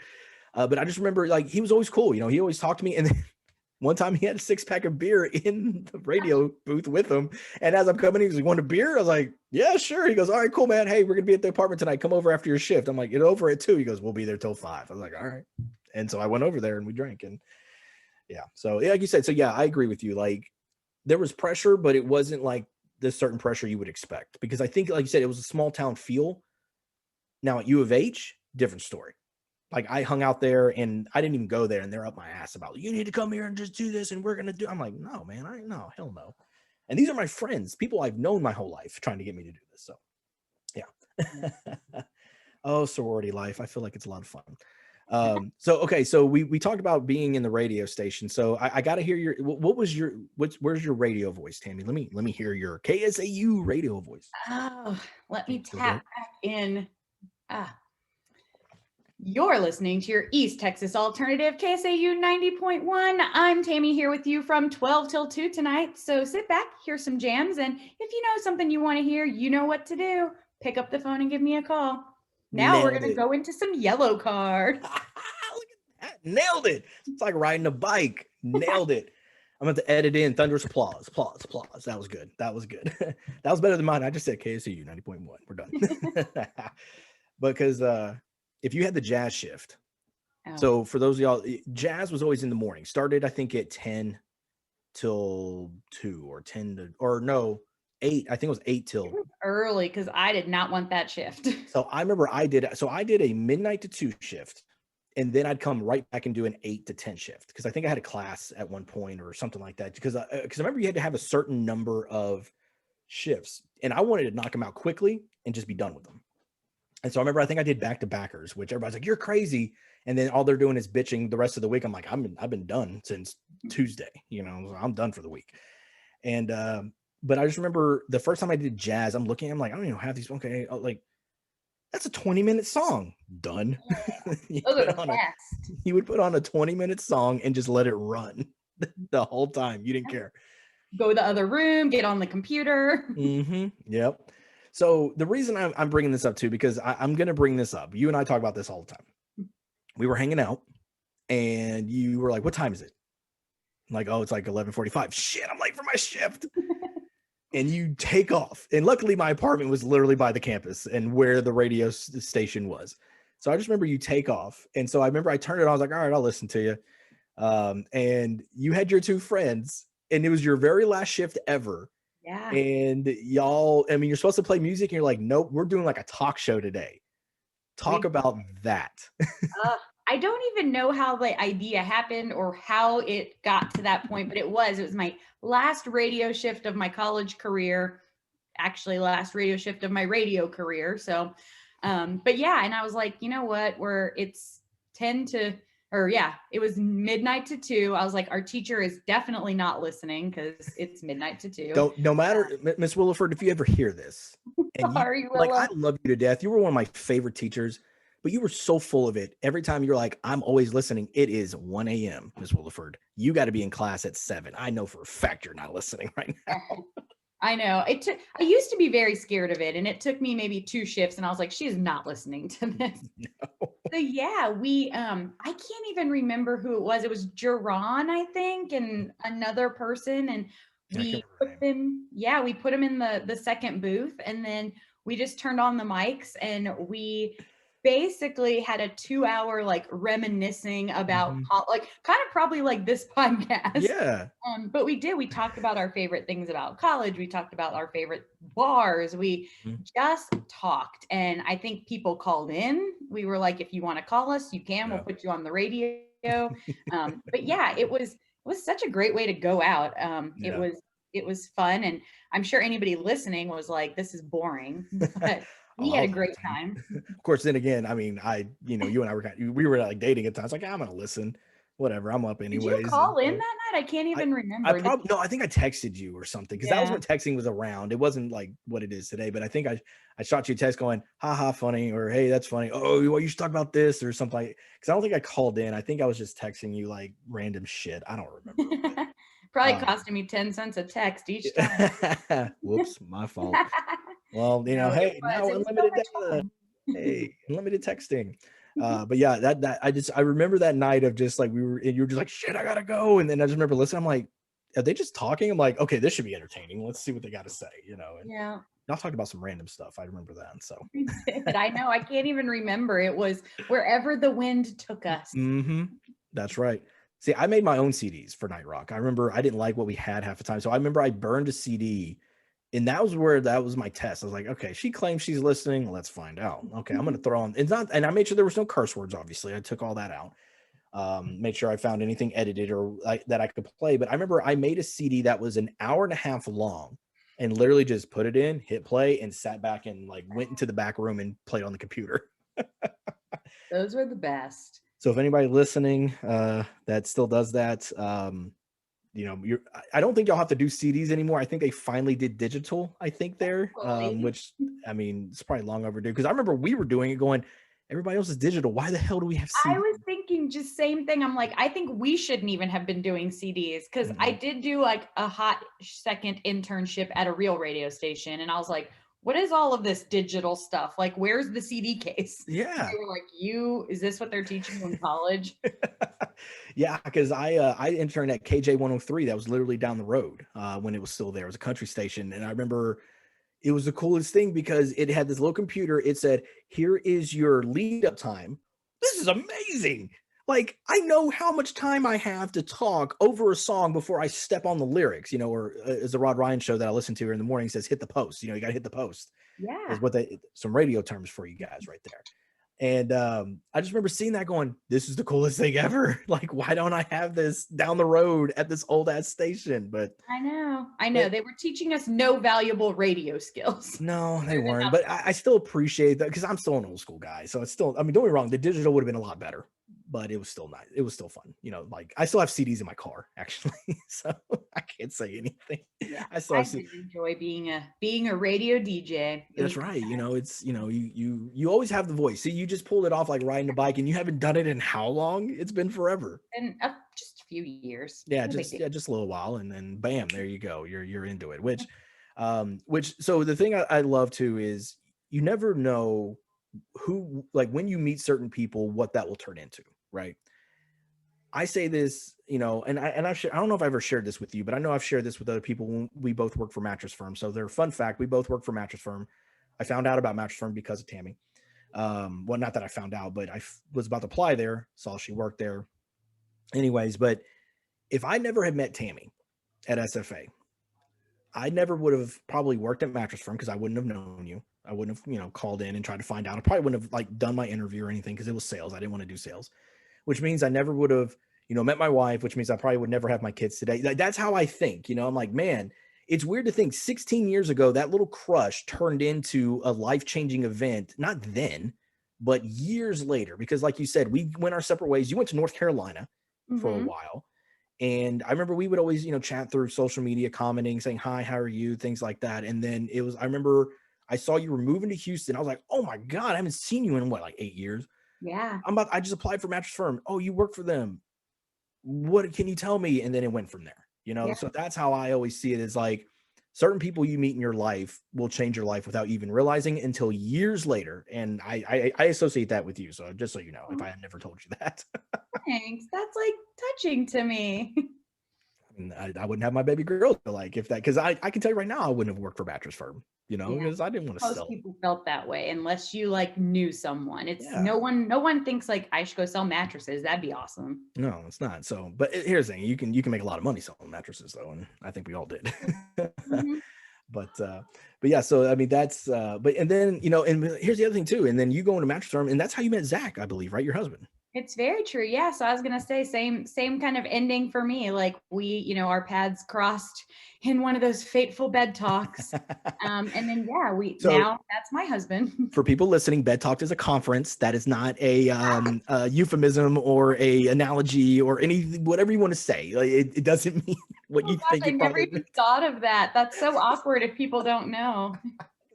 But I just remember like he was always cool. You know, he always talked to me. And then one time he had a 6-pack of beer in the radio booth with him. And as I'm coming, he was like, "Want a beer?" I was like, "Yeah, sure." He goes, "All right, cool, man. Hey, we're going to be at the apartment tonight. Come over after your shift." I'm like, "Get over at 2." He goes, "We'll be there till 5." I was like, "All right." And so I went over there and we drank. And yeah, so yeah, like you said, so yeah, I agree with you. Like there was pressure, but it wasn't like this certain pressure you would expect. Because I think, like you said, it was a small town feel. Now at U of H, different story. Like I hung out there and I didn't even go there and they're up my ass about, you need to come here and just do this and we're going to do. I'm like, no, man, no, hell no. And these are my friends, people I've known my whole life trying to get me to do this. So yeah. Oh, sorority life. I feel like it's a lot of fun. So we talked about being in the radio station. So I got to hear where's your radio voice, Tammy? Let me hear your KSAU radio voice. Oh, let me tap back in. You're listening to your East Texas Alternative, KSAU 90.1. I'm Tammy here with you from 12 till 2 tonight. So sit back, hear some jams, and if you know something you want to hear, you know what to do. Pick up the phone and give me a call. Now we're going to go into some yellow card. Look at that. Nailed it. It's like riding a bike. Nailed it. I'm going to edit in thunderous applause. That was good. That was better than mine. I just said KSAU 90.1. We're done. Because if you had the jazz shift, so for those of y'all, jazz was always in the morning. Started, I think, at 10 till 2 or 10 to, or no, 8. I think it was 8 till. Early, because I did not want that shift. So I remember I did a midnight to 2 shift. And then I'd come right back and do an 8 to 10 shift because I think I had a class at one point or something like that. Because I remember you had to have a certain number of shifts, and I wanted to knock them out quickly and just be done with them. And so I remember I think I did back-to-backers, which everybody's like, "You're crazy," and then all they're doing is bitching the rest of the week. I'm like, I've been done since Tuesday. You know, I'm done for the week. And but I just remember the first time I did jazz, I'm like, I don't even have these. Okay, like That's a 20-minute song. Done. Those are the best. You would put on a 20-minute song and just let it run the whole time. You didn't care. Go to the other room, get on the computer. Yep. So the reason I'm bringing this up too, because I'm going to bring this up. You and I talk about this all the time. We were hanging out and you were like, what time is it? I'm like, oh, it's like 11:45. Shit, I'm late for my shift. And you take off. And luckily my apartment was literally by the campus and where the radio station was. So I just remember you take off. And so I remember I turned it on. I was like, all right, I'll listen to you. And you had your two friends and it was your very last shift ever. Yeah. And y'all, I mean, you're supposed to play music and you're like, nope, we're doing like a talk show today. Talk about that. I don't even know how the idea happened or how it got to that point, but it was my last radio shift of my college career, actually last radio shift of my radio career. So, but yeah, and I was like, you know what, it's 10 to, or yeah, it was midnight to 2. I was like, our teacher is definitely not listening because it's midnight to 2. No matter, Miss Williford, if you ever hear this, and sorry, like, I love you to death. You were one of my favorite teachers. But you were so full of it. Every time you're like, I'm always listening. It is 1 a.m., Ms. Williford. You got to be in class at 7. I know for a fact you're not listening right now. I know. I used to be very scared of it. And it took me maybe 2 shifts. And I was like, she is not listening to this. No. So yeah, I can't even remember who it was. It was Jerron, I think, and another person. And we put them in the second booth. And then we just turned on the mics and we basically had a 2-hour like reminiscing about like kind of probably like this podcast. Yeah. But we talked about our favorite things about college. We talked about our favorite bars. We just talked. And I think people called in. We were like, if you want to call us, you can. We'll put you on the radio. But yeah, it was such a great way to go out. It was fun. And I'm sure anybody listening was like, this is boring. But we had a great time. Of course, then again, I mean, you and I we were like dating at times. Like, I'm going to listen. Whatever, I'm up anyways. Did you call in that night? I can't even remember. I think I texted you or something because that was when texting was around. It wasn't like what it is today, but I think I shot you a text going, haha, funny, or hey, that's funny. Oh, well, you should talk about this or something. Because I don't think I called in. I think I was just texting you like random shit. I don't remember. Probably costing me 10 cents a text each time. Whoops, my fault. Well, hey, now unlimited data. Hey, unlimited texting. But yeah, I remember that night of just like you were just like, shit, I gotta go. And then I just remember listening. I'm like, are they just talking? I'm like, okay, this should be entertaining. Let's see what they got to say, And y'all talked about some random stuff. I remember that. So I know. I can't even remember. It was wherever the wind took us. That's right. See, I made my own CDs for Night Rock. I remember I didn't like what we had half the time. So I remember I burned a CD. And that was my test. I was like, okay, she claims she's listening. Let's find out. Okay, I'm going to throw on. And I made sure there was no curse words, obviously. I took all that out. Made sure I found anything edited or that I could play. But I remember I made a CD that was an hour and a half long and literally just put it in, hit play, and sat back and like went into the back room and played on the computer. Those were the best. So if anybody listening that still does that, I don't think y'all have to do CDs anymore. I think they finally did digital, I think there, which, I mean, it's probably long overdue. Because I remember we were doing it going, everybody else is digital. Why the hell do we have CDs? I was thinking just same thing. I'm like, I think we shouldn't even have been doing CDs because I did do like a hot second internship at a real radio station. And I was like, what is all of this digital stuff? Like, where's the CD case? Yeah. They were like, is this what they're teaching in college? Yeah, because I interned at KJ 103. That was literally down the road when it was still there. It was a country station. And I remember it was the coolest thing because it had this little computer. It said, here is your lead up time. This is amazing. Like, I know how much time I have to talk over a song before I step on the lyrics, or as the Rod Ryan show that I listen to in the morning says, hit the post, you got to hit the post. Yeah. Is what some radio terms for you guys right there. And I just remember seeing that going, this is the coolest thing ever. Like, why don't I have this down the road at this old ass station? But I know. They were teaching us no valuable radio skills. No, they weren't. But I still appreciate that because I'm still an old school guy. So it's still, I mean, don't get me wrong, the digital would have been a lot better. But it was still nice. It was still fun. Like I still have CDs in my car, actually. So I can't say anything. Yeah, I I saw. did enjoy being a radio DJ. It That's was right. It's you always have the voice. See, you just pulled it off like riding a bike, and you haven't done it in how long? It's been forever. been just a few years. Yeah, No big deal. just a little while, and then bam, there you go. You're into it. Which so the thing I love too is you never know who, like, when you meet certain people, what that will turn into, right? I say this, I don't know if I ever shared this with you, but I know I've shared this with other people when we both work for mattress firm. So they're fun fact, we both work for mattress firm. I found out about mattress firm because of Tammy. Well, not that I found out, but I was about to apply there, saw she worked there. Anyways, but if I never had met Tammy at SFA, I never would have probably worked at mattress firm because I wouldn't have known you. I wouldn't have, called in and tried to find out. I probably wouldn't have like done my interview or anything because it was sales. I didn't want to do sales, which means I never would have, met my wife, which means I probably would never have my kids today. That's how I think, I'm like, man, it's weird to think 16 years ago, that little crush turned into a life-changing event, not then, but years later, because like you said, we went our separate ways. You went to North Carolina for a while. And I remember we would always, chat through social media, commenting, saying, hi, how are you? Things like that. And then I remember I saw you were moving to Houston. I was like, oh my God, I haven't seen you in like 8 years. Yeah. I just applied for mattress firm. Oh, you work for them. What can you tell me? And then it went from there, Yeah. So that's how I always see it, is like certain people you meet in your life will change your life without even realizing until years later. And I associate that with you. So just so you know, if I had never told you that. Thanks. That's like touching to me. I wouldn't have my baby girl like if that, because I can tell you right now, I wouldn't have worked for mattress firm, Yeah. because I didn't want to Most sell. people felt that way unless you like knew someone. It's Yeah. no one thinks like I should go sell mattresses. That'd be awesome. No, it's not. So, but here's the thing: you can make a lot of money selling mattresses, though, and I think we all did. But yeah. So I mean, that's but and then and here's the other thing too. And then you go into mattress firm, and that's how you met Zach, I believe, right? Your husband. It's very true. Yeah. So I was gonna say same kind of ending for me. Like we, our paths crossed in one of those fateful bed talks. And then now that's my husband. For people listening, bed talk is a conference. That is not a euphemism or a analogy or anything, whatever you want to say. Like, it doesn't mean what you think. I never even thought of that. That's so awkward if people don't know.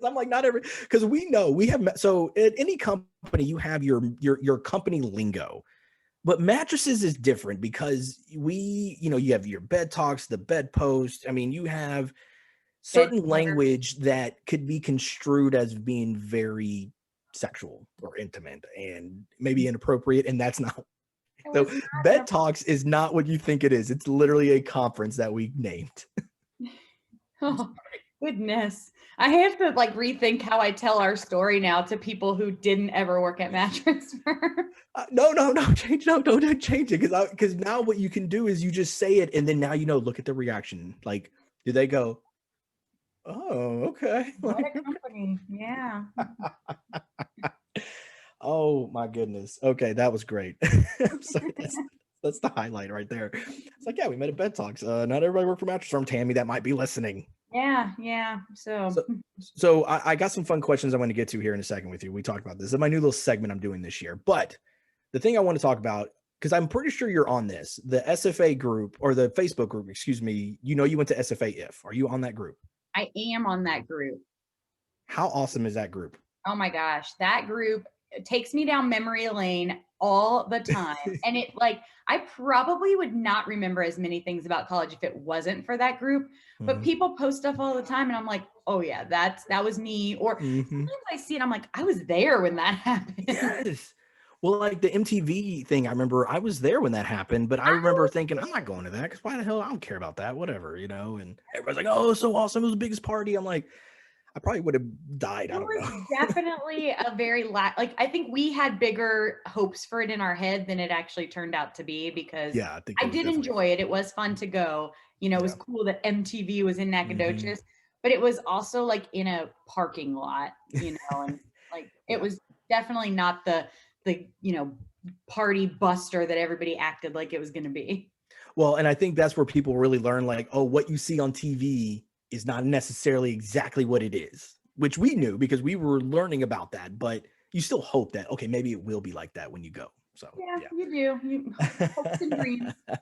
I'm like, not every, because we know we have, so at any company you have your company lingo, but mattresses is different because you have your bed talks, the bed post. I mean, you have certain language that could be construed as being very sexual or intimate and maybe inappropriate, and that's not. So bed talks is not what you think it is. It's literally a conference that we named. Oh, goodness. I have to like rethink how I tell our story now to people who didn't ever work at mattress firm. No, change. No, don't change it. Because now what you can do is you just say it. And then now, look at the reaction. Like, do they go, oh, okay. What a company. Yeah. Oh my goodness. Okay. That was great. So that's the highlight right there. It's like, yeah, we met at bed talks. Not everybody worked for mattress firm. Tammy, that might be listening. Yeah. So I got some fun questions I want to get to here in a second with you. We talked about this. This is my new little segment I'm doing this year. But the thing I want to talk about, because I'm pretty sure you're on this, the SFA group or the Facebook group, excuse me, you went to SFA If. Are you on that group? I am on that group. How awesome is that group? Oh my gosh. That group takes me down memory lane all the time. And it I probably would not remember as many things about college if it wasn't for that group, but people post stuff all the time. And I'm like, oh yeah, that was me. Or sometimes I see it. I'm like, I was there when that happened. Yes. Well, like the MTV thing, I remember I was there when that happened, but I remember thinking, I'm not going to that because why the hell? I don't care about that, whatever, and everybody's like, oh, it's so awesome. It was the biggest party. I'm like, I probably would have died. I don't know. Definitely a very I think we had bigger hopes for it in our head than it actually turned out to be, because I did enjoy it. It was fun to go. It was cool that MTV was in Nacogdoches, but it was also in a parking lot, and it was definitely not the party buster that everybody acted like it was going to be. Well, and I think that's where people really learn, what you see on TV is not necessarily exactly what it is, which we knew because we were learning about that, but you still hope that, okay, maybe it will be like that when you go. So yeah. You do. You hopes and dreams. But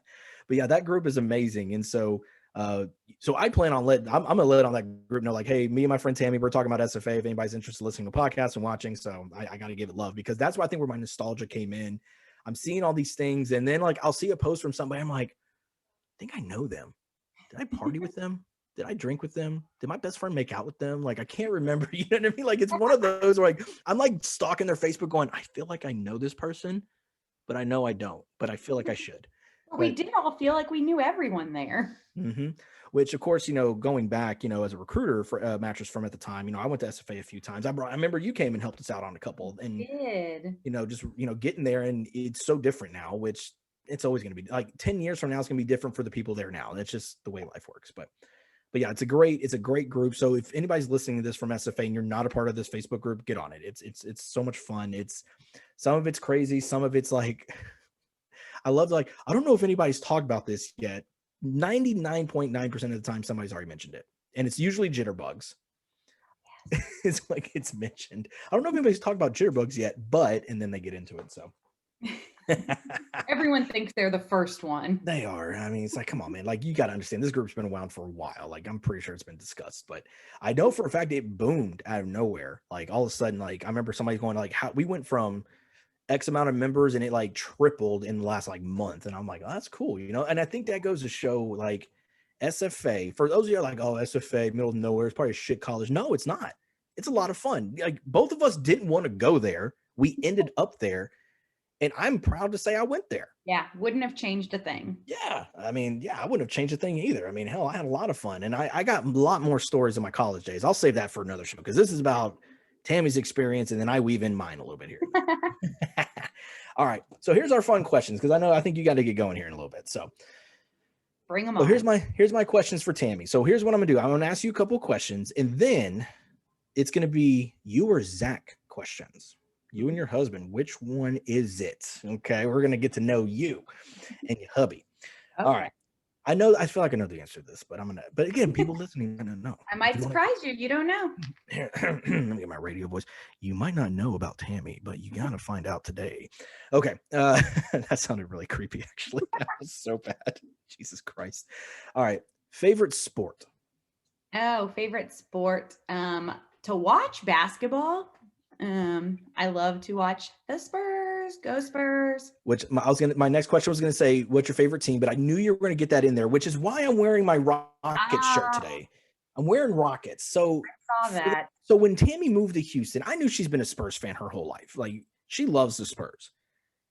yeah, that group is amazing. And so So I plan on I'm gonna let on that group know, like, hey, me and my friend Tammy, we're talking about SFA. If anybody's interested in listening to podcasts and watching, so I got to give it love, because that's why I think where my nostalgia came in. I'm seeing all these things, and then like I'll see a post from somebody, I'm like, I think I know them. Did I party with them? Did I drink with them? Did my best friend make out with them? Like, I can't remember. You know what I mean? Like, it's one of those where like I'm like stalking their Facebook, going, I feel like I know this person, but I know I don't. But I feel like I should. We did all feel like we knew everyone there. Mm-hmm. Which, of course, going back, as a recruiter for Mattress Firm at the time, I went to SFA a few times. I remember you came and helped us out on a couple, and did. Just getting there, and it's so different now, which it's always going to be like 10 years from now. It's going to be different for the people there now. That's just the way life works. But yeah, it's a great group. So if anybody's listening to this from SFA and you're not a part of this Facebook group, get on it. It's so much fun. It's some of it's crazy, some of it's like. I love, like, I don't know if anybody's talked about this yet. 99.9% of the time, somebody's already mentioned it. And it's usually Jitterbugs. Yes. It's like it's mentioned. I don't know if anybody's talked about Jitterbugs yet, and then they get into it. So everyone thinks they're the first one. They are. I mean, it's like, come on, man. Like, you got to understand, this group's been around for a while. Like, I'm pretty sure it's been discussed, but I know for a fact it boomed out of nowhere. Like, all of a sudden, like, I remember somebody going, like, how we went from X amount of members and it like tripled in the last like month. And I'm like, oh, that's cool, And I think that goes to show, like, SFA, for those of you are like, oh, SFA, middle of nowhere, it's probably a shit college. No, it's not. It's a lot of fun. Like, both of us didn't want to go there. We ended up there. And I'm proud to say I went there. Yeah, wouldn't have changed a thing. Yeah, I mean, yeah, I wouldn't have changed a thing either. I mean, hell, I had a lot of fun. And I got a lot more stories in my college days. I'll save that for another show, because this is about Tammy's experience, and then I weave in mine a little bit here. All right, so here's our fun questions, because I think you got to get going here in a little bit. So bring them on. Here's my questions for Tammy. So here's what I'm gonna do. I'm gonna ask you a couple of questions, and then it's gonna be you or Zach questions. You and your husband. Which one is it? Okay, we're gonna get to know you and your hubby. Okay. All right. I feel like I know the answer to this, but but again, people listening are gonna know. I might surprise you. You don't know. Let me get my radio voice. You might not know about Tammy, but you gotta find out today. Okay. That sounded really creepy, actually. That was so bad. Jesus Christ. All right. Favorite sport? Oh, favorite sport. To watch basketball. I love to watch the Spurs. Go Spurs. Which my next question was gonna say, what's your favorite team? But I knew you were gonna get that in there, which is why I'm wearing my Rockets shirt today. I'm wearing Rockets. So I saw that. So when Tammy moved to Houston, I knew she's been a Spurs fan her whole life. Like, she loves the Spurs.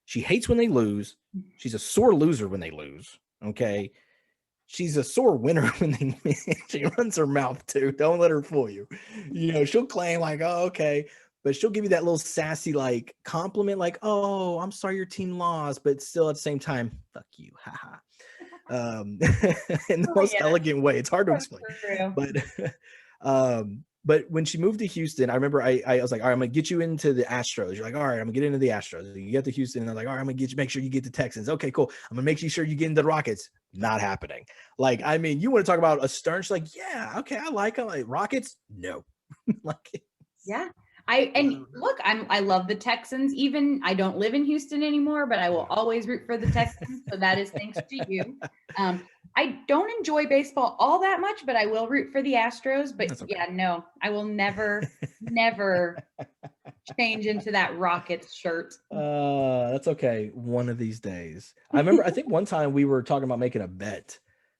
She hates when they lose. She's a sore loser when they lose. Okay. She's a sore winner when they win. She runs her mouth too. Don't let her fool you. She'll claim like, oh, okay. But she'll give you that little sassy, like, compliment, like, oh, I'm sorry your team lost, but still at the same time, fuck you, haha. In the most elegant way. It's hard to explain. But when she moved to Houston, I remember I was like, all right, I'm gonna get you into the Astros. You're like, all right, I'm gonna get into the Astros. You get to Houston, and I'm like, all right, I'm gonna make sure you get the Texans. Okay, cool. I'm gonna make sure you get into the Rockets. Not happening. Like, I mean, you want to talk about a stern? She's like, yeah, okay, I like them. Like, Rockets, no. Like, yeah. I love the Texans. Even I don't live in Houston anymore, but I will always root for the Texans. So that is thanks to you. I don't enjoy baseball all that much, but I will root for the Astros. But okay. Yeah, no, I will never change into that Rockets shirt. That's okay. One of these days. I remember, I think one time we were talking about making a bet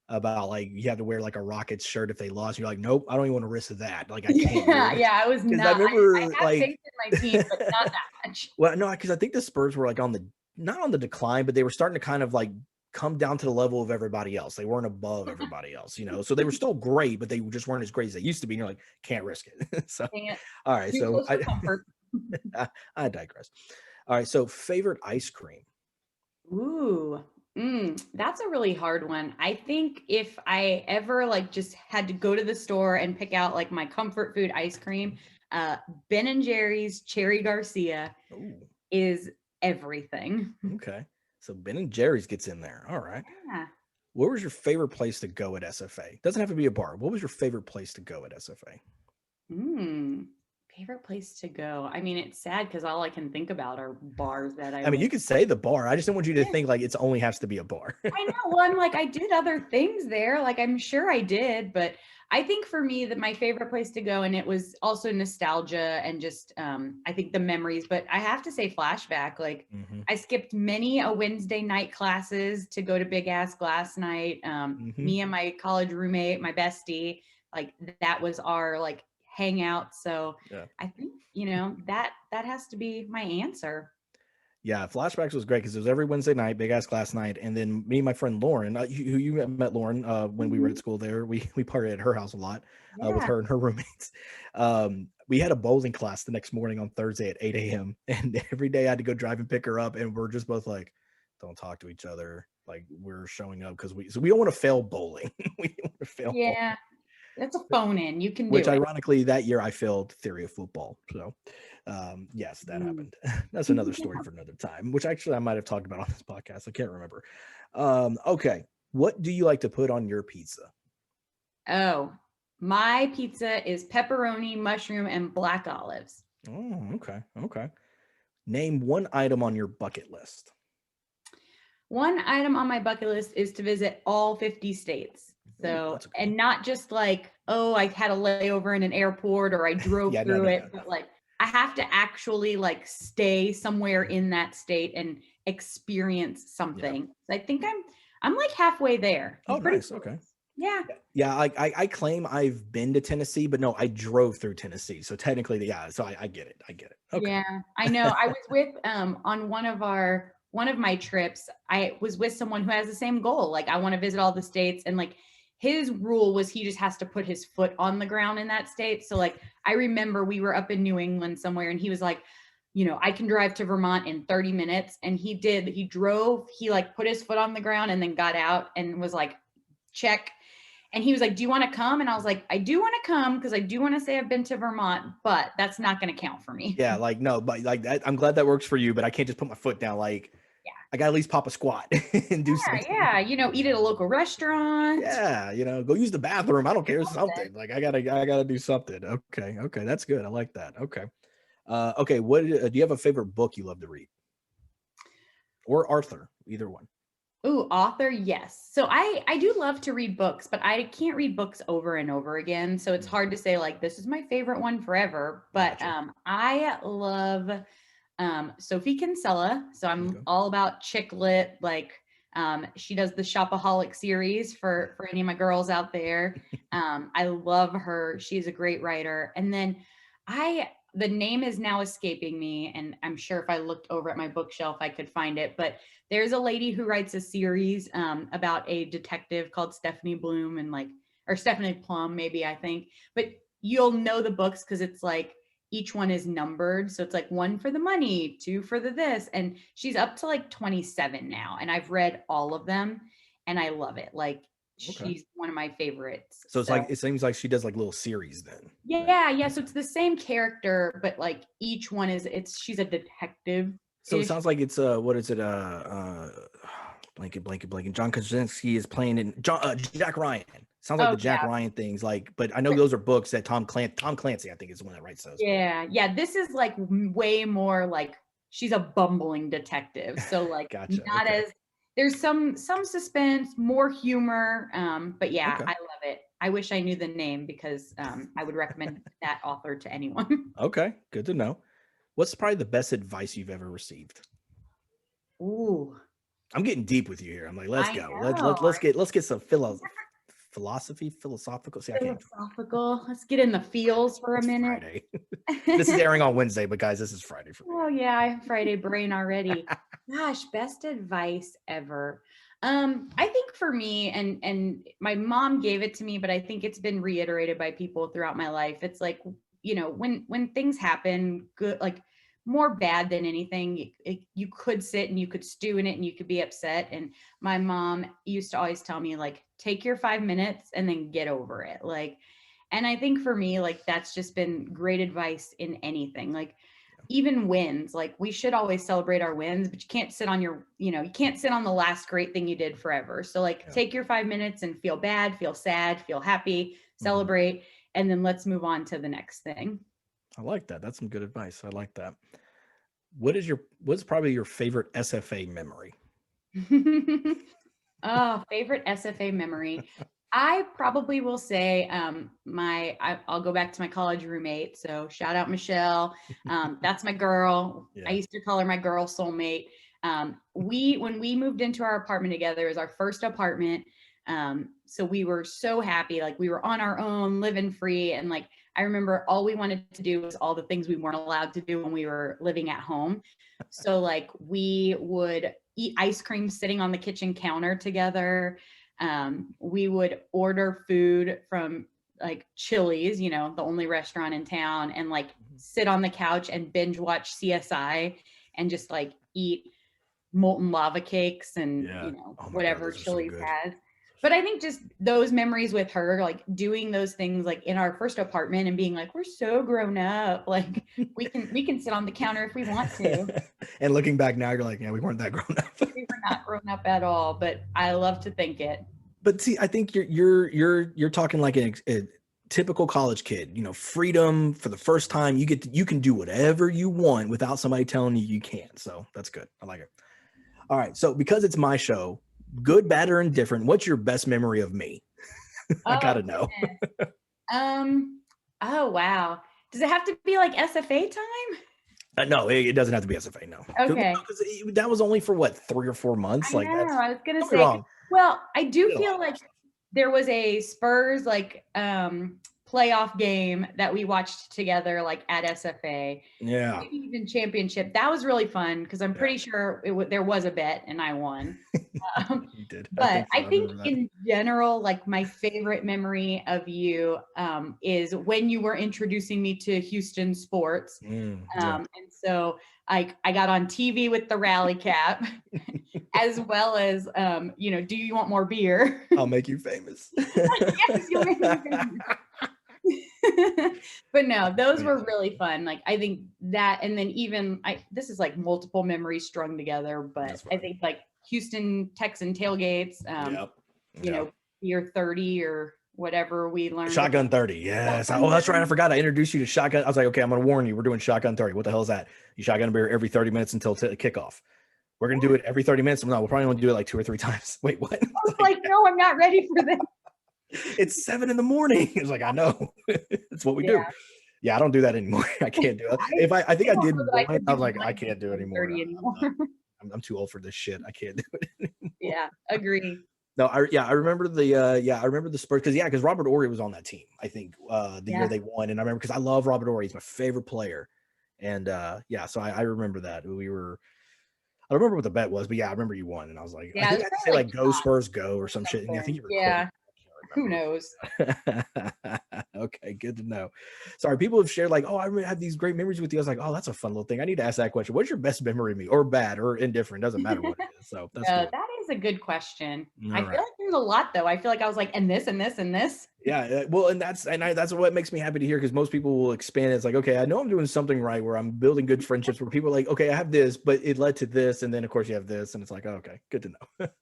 about, like, you have to wear like a Rockets shirt if they lost. You're like, nope, I don't even want to risk that. Like, I can't. Yeah, I was not. I remember, I have faith in my team, but not that much. Well, no, because I think the Spurs were like not on the decline, but they were starting to kind of like come down to the level of everybody else. They weren't above everybody else, So they were still great, but they just weren't as great as they used to be. And you're like, can't risk it. So, all right. So I digress. All right. So favorite ice cream. Ooh. That's a really hard one. I think if I ever just had to go to the store and pick out like my comfort food ice cream, Ben and Jerry's Cherry Garcia is everything. Okay. So Ben and Jerry's gets in there. All right. Yeah. What was your favorite place to go at SFA? Doesn't have to be a bar. What was your favorite place to go at SFA? Favorite place to go. I mean, it's sad because all I can think about are bars that I I mean, went. you could say the bar. I just don't want you to Yeah, think like it's only has to be a bar. I know. Well, I'm like, I did other things there. Like, I'm sure I did, but I think for me that my favorite place to go, and it was also nostalgia and just, I think the memories, but I have to say flashback. Like, Hmm. I skipped many a Wednesday night classes to go to Big Ass Glass Night. Hmm. Me and my college roommate, my bestie, like that was our like hangout. So Yeah. I think, that has to be my answer. Yeah, Flashbacks was great because it was every Wednesday night, big ass class night, and then me and my friend Lauren, who you met Lauren when we were at Mhm. school there. We partied at her house a lot with Yeah. her and her roommates. We had a bowling class the next morning on Thursday at 8 a.m. and every day I had to go drive and pick her up, and we're just both like, don't talk to each other. Like we're showing up because we don't want to fail bowling. We don't want to fail bowling. Yeah. That's a phone in. You can Which do it. ironically that year I failed theory of football. So yes, that Mm. happened. That's another story for another time, which actually I might have talked about on this podcast. I can't remember. Okay. What do you like to put on your pizza? Oh, my pizza is pepperoni, mushroom, and black olives. Oh, okay. Okay. Name one item on your bucket list. One item on my bucket list is to visit all 50 states. Ooh, So, that's a good and one. not just like, oh, I had a layover in an airport or I drove Yeah, no, through no, it, no, no. but like I have to actually like stay somewhere in that state and experience Yeah. something. So I think I'm like halfway there. I'm Oh, pretty nice. close. Okay. Yeah. Yeah, I claim I've been to Tennessee, but no, I drove through Tennessee. So technically, yeah, so I get it. I get it. Okay. Yeah, I know. I was with on one of my trips, I was with someone who has the same goal. Like I want to visit all the states and like his rule was he just has to put his foot on the ground in that state. So like I remember we were up in New England somewhere and he was like, I can drive to Vermont in 30 minutes and he did. He drove, he like put his foot on the ground and then got out and was like check. And he was like, do you want to come? And I was like, I do want to come because I do want to say I've been to Vermont, but that's not going to count for me. Yeah, like no, but like that, I'm glad that works for you, but I can't just put my foot down. Like Yeah. I gotta at least pop a squat and do something. Yeah, eat at a local restaurant. Yeah, go use the bathroom. I don't care, something. Like I gotta do something. Okay, okay, that's good. I like that. Okay, okay. What do you have a favorite book you love to read, or Arthur? Either one. Ooh, author, yes. So I do love to read books, but I can't read books over and over again. So it's Mm, hard to say like this is my favorite one forever. But gotcha. I love Sophie Kinsella. So I'm Okay. all about chick lit. Like she does the Shopaholic series for any of my girls out there. I love her. She's a great writer. And then the name is now escaping me, and I'm sure if I looked over at my bookshelf, I could find it. But there's a lady who writes a series about a detective called Stephanie Bloom and or Stephanie Plum, maybe I think. But you'll know the books because it's like each one is numbered. So it's like one for the money, two for the this. And she's up to like 27 now. And I've read all of them and I love it. Like Okay. she's one of my favorites. So it's like So it seems like she does like little series then. Right? yeah, yeah. So it's the same character, but like each one she's a detective So it ish. sounds like it's what is it? Blanket. John Krasinski is playing in Jack Ryan. Sounds like Oh the Jack yeah. Ryan things. Like, but I know those are books that Tom Clancy, I think, is the one that writes those. But Yeah, yeah. This is like way more like she's a bumbling detective. So like gotcha. not Okay. as there's some suspense, more humor. But yeah, Okay. I love it. I wish I knew the name because I would recommend that author to anyone. Okay. Good to know. What's probably the best advice you've ever received? Ooh, I'm getting deep with you here. I'm like, let's I go. know. Let's get some philosophical. See, I can't. Philosophical. Let's get in the feels for a It's minute. Friday. This is airing on Wednesday, but guys, this is Friday for me. Oh yeah, I have Friday brain already. Gosh, best advice ever. I think for me, and my mom gave it to me, but I think it's been reiterated by people throughout my life. It's like, when things happen, good, like more bad than anything, you could sit and you could stew in it and you could be upset. And my mom used to always tell me, like, take your 5 minutes and then get over it. Like, and I think for me, like, that's just been great advice in anything. Like, even wins, like we should always celebrate our wins, but you can't sit on you can't sit on the last great thing you did forever. So like Yeah. take your 5 minutes and feel bad, feel sad, feel happy, Mhm. celebrate, and then let's move on to the next thing. I like that. That's some good advice. I like that. What's probably your favorite SFA memory? Oh, favorite SFA memory. I probably will say I'll go back to my college roommate. So shout out Michelle. That's my girl. I Yeah. used to call her my girl soulmate. When we moved into our apartment together, it was our first apartment. So we were so happy, like we were on our own, living free. And like I remember all we wanted to do was all the things we weren't allowed to do when we were living at home. So like we would eat ice cream sitting on the kitchen counter together. We would order food from like Chili's, you know, the only restaurant in town, and like sit on the couch and binge watch CSI and just like eat molten lava cakes and, Yeah. you know, Oh my God, whatever those are so Chili's good. has. But I think just those memories with her, like doing those things like in our first apartment and being like, we're so grown up. Like we can sit on the counter if we want to. And looking back now, you're like, yeah, we weren't that grown up. We were not grown up at all, but I love to think it. But see, I think you're talking like a typical college kid. You know, freedom for the first time. You can do whatever you want without somebody telling you can't. So that's good. I like it. All right. So because it's my show, good, bad, or indifferent, what's your best memory of me? I Oh, gotta know. goodness. Oh wow. Does it have to be like SFA time? No, it doesn't have to be SFA. No, Okay. because that was only for what 3 or 4 months. I Like know. that's I was gonna don't be say, wrong. well, I do We did a lot feel of like stuff. there was a Spurs like playoff game that we watched together like at SFA. Yeah, Maybe even championship. That was really fun because I'm yeah, pretty sure there was a bet and I won. you did. I But think so. I I think remember that. in general, like my favorite memory of you is when you were introducing me to Houston sports. Yeah, And so I got on TV with the rally cap, as well as, you know, do you want more beer? I'll make you famous. Yes, you'll make me famous. But no, those were Amazing. really fun. Like I think that, and then even this is like multiple memories strung together, but That's I fine. think like Houston Texan tailgates, Yep. you Yeah. know, year 30 or whatever we learned. Shotgun 30. Yes. Oh, Shotgun that's right. I 30. forgot. I introduced you to shotgun. I was like, okay, I'm going to warn you. We're doing shotgun 30. What the hell is that? You shotgun a beer every 30 minutes until kickoff. We're going to do it every 30 minutes. No, we'll probably only do it like 2 or 3 times. Wait, what? I was like, no, I'm not ready for this. It's 7 in the morning. It's like, I know. It's what we Yeah. do. Yeah, I don't do that anymore. I can't do it. I think I don't did know that I one, could I do was like, I one can't do it anymore. 30 anymore. I'm too old for this shit. I can't do it. Yeah, agree. No, I remember I remember the Spurs because Robert Horry was on that team. I think the year Yeah. they won, and I remember because I love Robert Horry. He's my favorite player, and so I remember that I don't remember what the bet was, but yeah, I remember you won, and I was like, I Yeah, it think was I had to say probably like like "Go Spurs, go" or some shit, and I think something. you were quoting. Yeah, who knows? Okay, good to know. Sorry, people have shared like, oh, I have these great memories with you. I was like, oh, that's a fun little thing. I need to ask that question. What's your best memory of me, or bad, or indifferent? Doesn't matter what it is. So that's good. That is a good question. All I feel right. like there's a lot though. I feel like I was like, and this and this and this. Yeah, well, and that's what makes me happy to hear because most people will expand. It's like, okay, I know I'm doing something right where I'm building good friendships where people are like, okay, I have this, but it led to this, and then of course you have this, and it's like, oh, okay, good to know.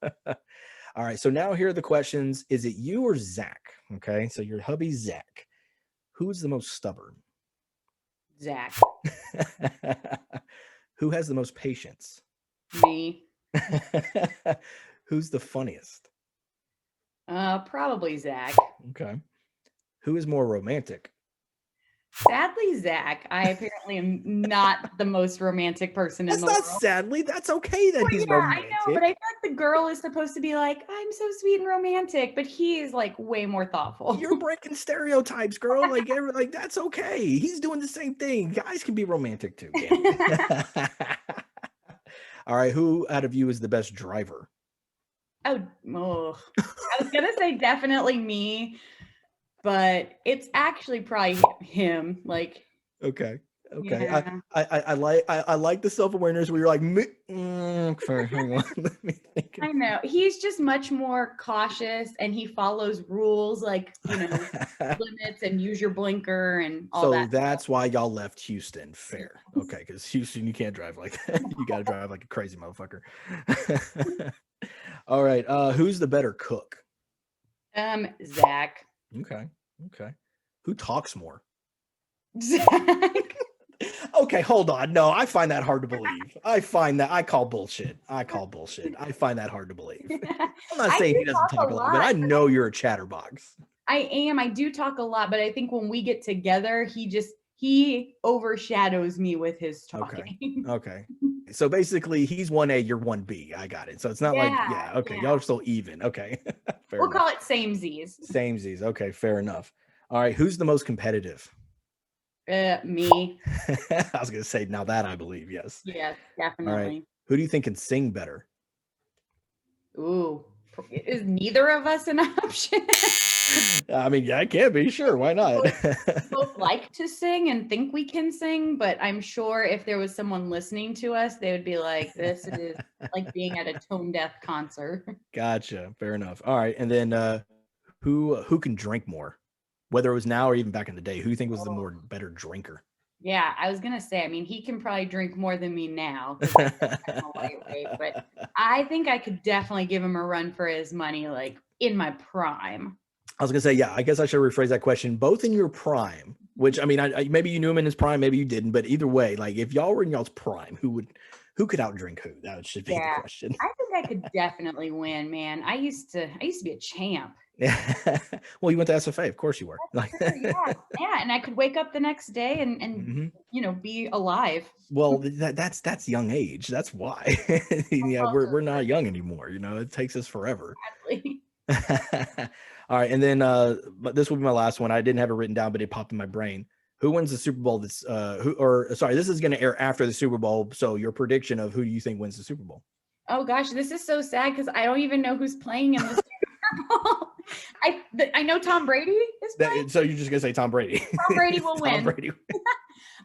All right, so now here are the questions: is it you or Zach? Okay, so your hubby Zach, who's the most stubborn? Zach, Who has the most patience? me, Who's the funniest? probably Zach. Okay, who is more romantic? Sadly, Zach. I apparently am not the most romantic person in That's the not world. sadly. That's okay that Well, he's yeah, I know, but I romantic. feel like the girl is supposed to be like, I'm so sweet and romantic, but he is like way more thoughtful. You're breaking stereotypes, girl. Like that's okay. He's doing the same thing. Guys can be romantic too. Damn it. All right, who out of you is the best driver? Oh, I was gonna say definitely me, but it's actually probably him. Like, Okay. Okay. yeah, I like the self-awareness where you're like, okay, hang on. Let me think. I know. He's just much more cautious and he follows rules like, you know, limits and use your blinker and all So that. that's why y'all left Houston. Fair. Okay, because Houston, you can't drive like that. You gotta drive like a crazy motherfucker. All right. Who's the better cook? Zach. Okay. Okay. Who talks more? Zach. Okay, hold on. No, I find that hard to believe. I call bullshit. I find that hard to believe. I'm not I saying do he doesn't talk talk a a lot, but lot. I know you're a chatterbox. I do talk a lot, but I think when we get together, he overshadows me with his Okay. talking. Okay. So basically he's 1A, you're 1B. I got it. So it's not like, Yeah, yeah, okay, yeah. y'all are still even. Okay. Fair We'll enough. call it samesies. Samesies. Okay, fair enough. All right, who's the most competitive? Me. I was gonna say now that I believe, yes. Yes, All right. definitely. Who do you think can sing better? Ooh, is neither of us an option? I mean, yeah, it can be. Sure, why not? We both like to sing and think we can sing, but I'm sure if there was someone listening to us, they would be like, this is like being at a tone deaf concert. Gotcha. Fair enough. All right. And then who can drink more? Whether it was now or even back in the day, who do you think was the more better drinker? Yeah, I was gonna say, I mean, he can probably drink more than me now because I'm a lightweight, but I think I could definitely give him a run for his money, like in my prime. I was gonna say, yeah, I guess I should rephrase that question. Both in your prime, which I mean, maybe you knew him in his prime, maybe you didn't, but either way, like if y'all were in y'all's prime, who could outdrink who? That should be the Yeah, question. I think I could definitely win, man. I used to be a champ. Yeah. Well, you went to SFA, of course you were. Like, Sure, yeah, yeah, and I could wake up the next day and Mhm. be alive. Well, that's young age. That's why. Yeah, Also we're not young anymore. You know, it takes us forever. sadly. All right, and then but this will be my last one. I didn't have it written down, but it popped in my brain. Who wins the Super Bowl? This this is going to air after the Super Bowl. So your prediction of who do you think wins the Super Bowl? Oh gosh, this is so sad because I don't even know who's playing in the Super Bowl. I know Tom Brady is playing. So you're just gonna say Tom Brady? Tom Brady will Tom win. Brady.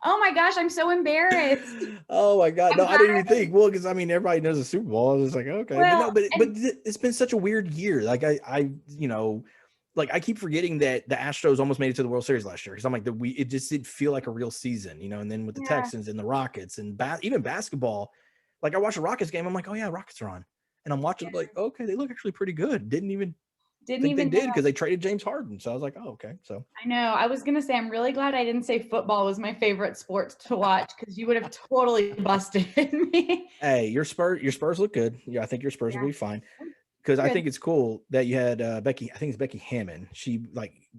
Oh my gosh, I'm so embarrassed. Oh my God! I'm No, I didn't even glad. think. Well, because I mean, everybody knows the Super Bowl. I was just like, okay, but no, Well, but it's been such a weird year. Like like I keep forgetting that the Astros almost made it to the World Series last year because I'm like it just didn't feel like a real season, And then with the yeah, Texans and the Rockets and even basketball, like I watched a Rockets game, I'm like, oh yeah, Rockets are on, and I'm watching like, okay, they look actually pretty good. Didn't even didn't think they even know. did because they traded James Harden, so I was like, oh okay, so. I know. I was gonna say I'm really glad I didn't say football was my favorite sport to watch because you would have totally busted me. Hey, your Spurs look good. Yeah, I think your Spurs Yeah, will be fine. Because I good. think it's cool that you had Becky. I think it's Becky Hammond. She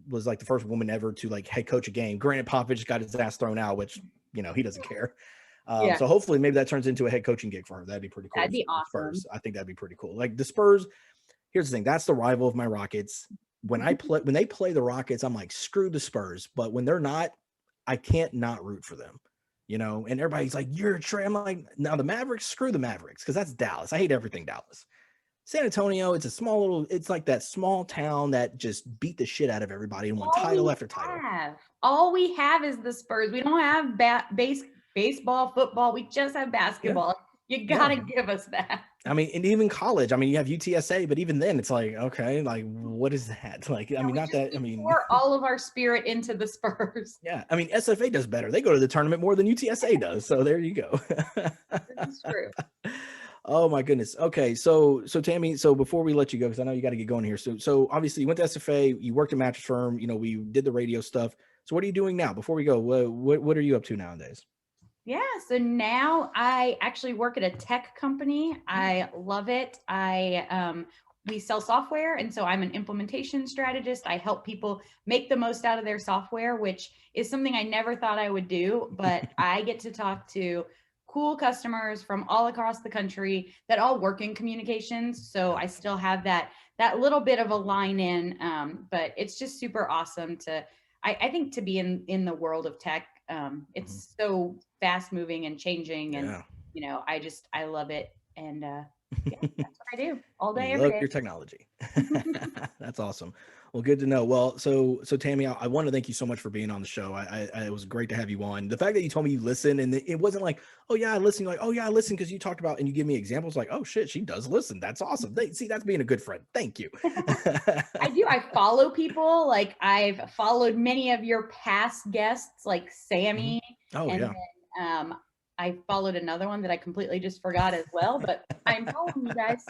was like the first woman ever to like head coach a game. Granted, Popovich got his ass thrown out, which he doesn't care. Yeah, So hopefully, maybe that turns into a head coaching gig for her. That'd be pretty cool. that'd be The awesome. Spurs. I think that'd be pretty cool. Like the Spurs. Here's the thing. That's the rival of my Rockets. When they play the Rockets, I'm like, screw the Spurs. But when they're not, I can't not root for them. And everybody's like, you're a trade. I'm like, now the Mavericks, screw the Mavericks, because that's Dallas. I hate everything Dallas. San Antonio, it's like that small town that just beat the shit out of everybody and won title after title. All we have is the Spurs. We don't have baseball, football. We just have basketball. Yeah. You gotta give us that. I mean, and even college. I mean, you have UTSA, but even then, it's like, okay, like what is that? Like, I mean, not that. I mean, pour all of our spirit into the Spurs. Yeah, I mean, SFA does better. They go to the tournament more than UTSA does. So there you go. That's true. Oh my goodness. Okay, so Tammy, so before we let you go, because I know you got to get going here. So obviously you went to SFA, you worked at Mattress Firm, we did the radio stuff. So what are you doing now? Before we go, what are you up to nowadays? Yeah, so now I actually work at a tech company. I love it. We sell software, and so I'm an implementation strategist. I help people make the most out of their software, which is something I never thought I would do, but I get to talk to cool customers from all across the country that all work in communications. So I still have that little bit of a line in, but it's just super awesome I think to be in the world of tech. It's so fast moving and changing, and I love it, and yeah, that's what I do all day, every day. Your technology. That's awesome. Well, good to know. Well, so Tammy, I want to thank you so much for being on the show. It was great to have you on. The fact that you told me you listen, and it wasn't like, oh yeah, I listen. Like, oh yeah, I listen because you talked about and you give me examples. Like, oh shit, she does listen. That's awesome. See, that's being a good friend. Thank you. I do. I follow people. Like I've followed many of your past guests, like Sammy. Oh and yeah. then I followed another one that I completely just forgot as well, but I'm following you guys.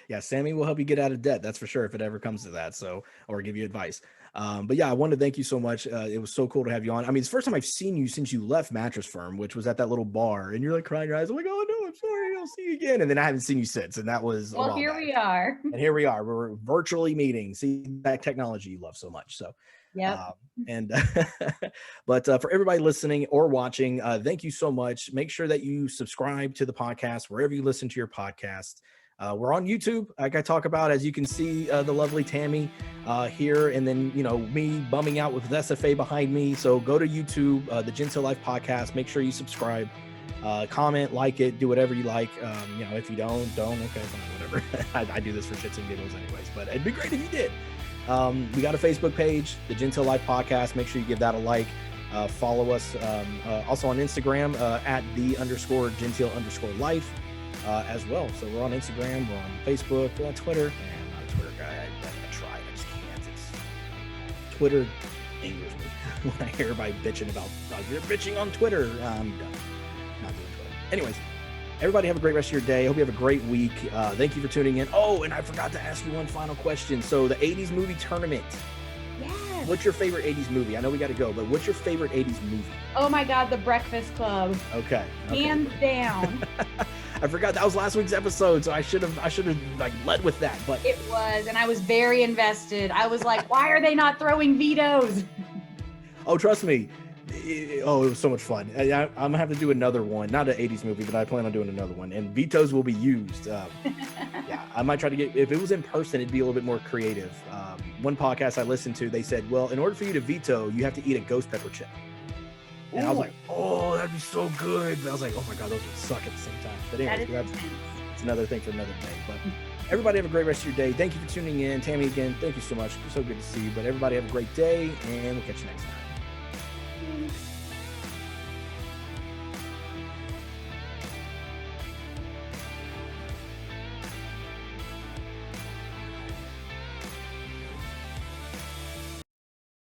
Yeah, Sammy will help you get out of debt. That's for sure if it ever comes to that. So, or give you advice. But yeah, I wanted to thank you so much. It was so cool to have you on. I mean, it's the first time I've seen you since you left Mattress Firm, which was at that little bar, and you're like crying your eyes. I'm like, oh no, I'm sorry, I'll see you again. And then I haven't seen you since, and that was well, here we are. And here we are. We're virtually meeting. See that technology you love so much. So. Yep. But for everybody listening or watching, thank you so much. Make sure that you subscribe to the podcast wherever you listen to your podcast. We're on YouTube, like I talk about, as you can see, the lovely Tammy here, and then me bumming out with SFA behind me. So go to YouTube, the Gentile Life Podcast. Make sure you subscribe, comment, like it, do whatever you like. If you don't, okay, fine, whatever. I do this for shits and giggles anyways, but it'd be great if you did. We got a Facebook page, the Gentile Life Podcast. Make sure you give that a like. Follow us also on Instagram at _Gentile_life as well. So we're on Instagram, we're on Facebook, we're on Twitter. Man, I'm not a Twitter guy. I tried, I just can't. Twitter angers me when I hear everybody bitching about, you're bitching on Twitter. I'm done. Not doing Twitter. Anyways. Everybody have a great rest of your day. Hope you have a great week. Thank you for tuning in. Oh, and I forgot to ask you one final question. So the 80s movie tournament. Yes. What's your favorite 80s movie? I know we got to go, but what's your favorite 80s movie? Oh my God, The Breakfast Club. Okay. Hands down. I forgot that was last week's episode, so I should have like led with that. But it was, and I was very invested. I was like, why are they not throwing vetoes? Oh, trust me. It was so much fun. I'm gonna have to do another one, not an 80s movie, but I plan on doing another one, and vetoes will be used. Yeah, I might try to get, if it was in person, it'd be a little bit more creative. One podcast I listened to, they said, well, in order for you to veto, you have to eat a ghost pepper chip. And I was like, oh, that'd be so good. But I was like, oh my God, those would suck at the same time. But anyways, that's another thing for another day. But everybody have a great rest of your day. Thank you for tuning in. Tammy, again, thank you so much. So good to see you. But everybody have a great day, and we'll catch you next time. Thanks.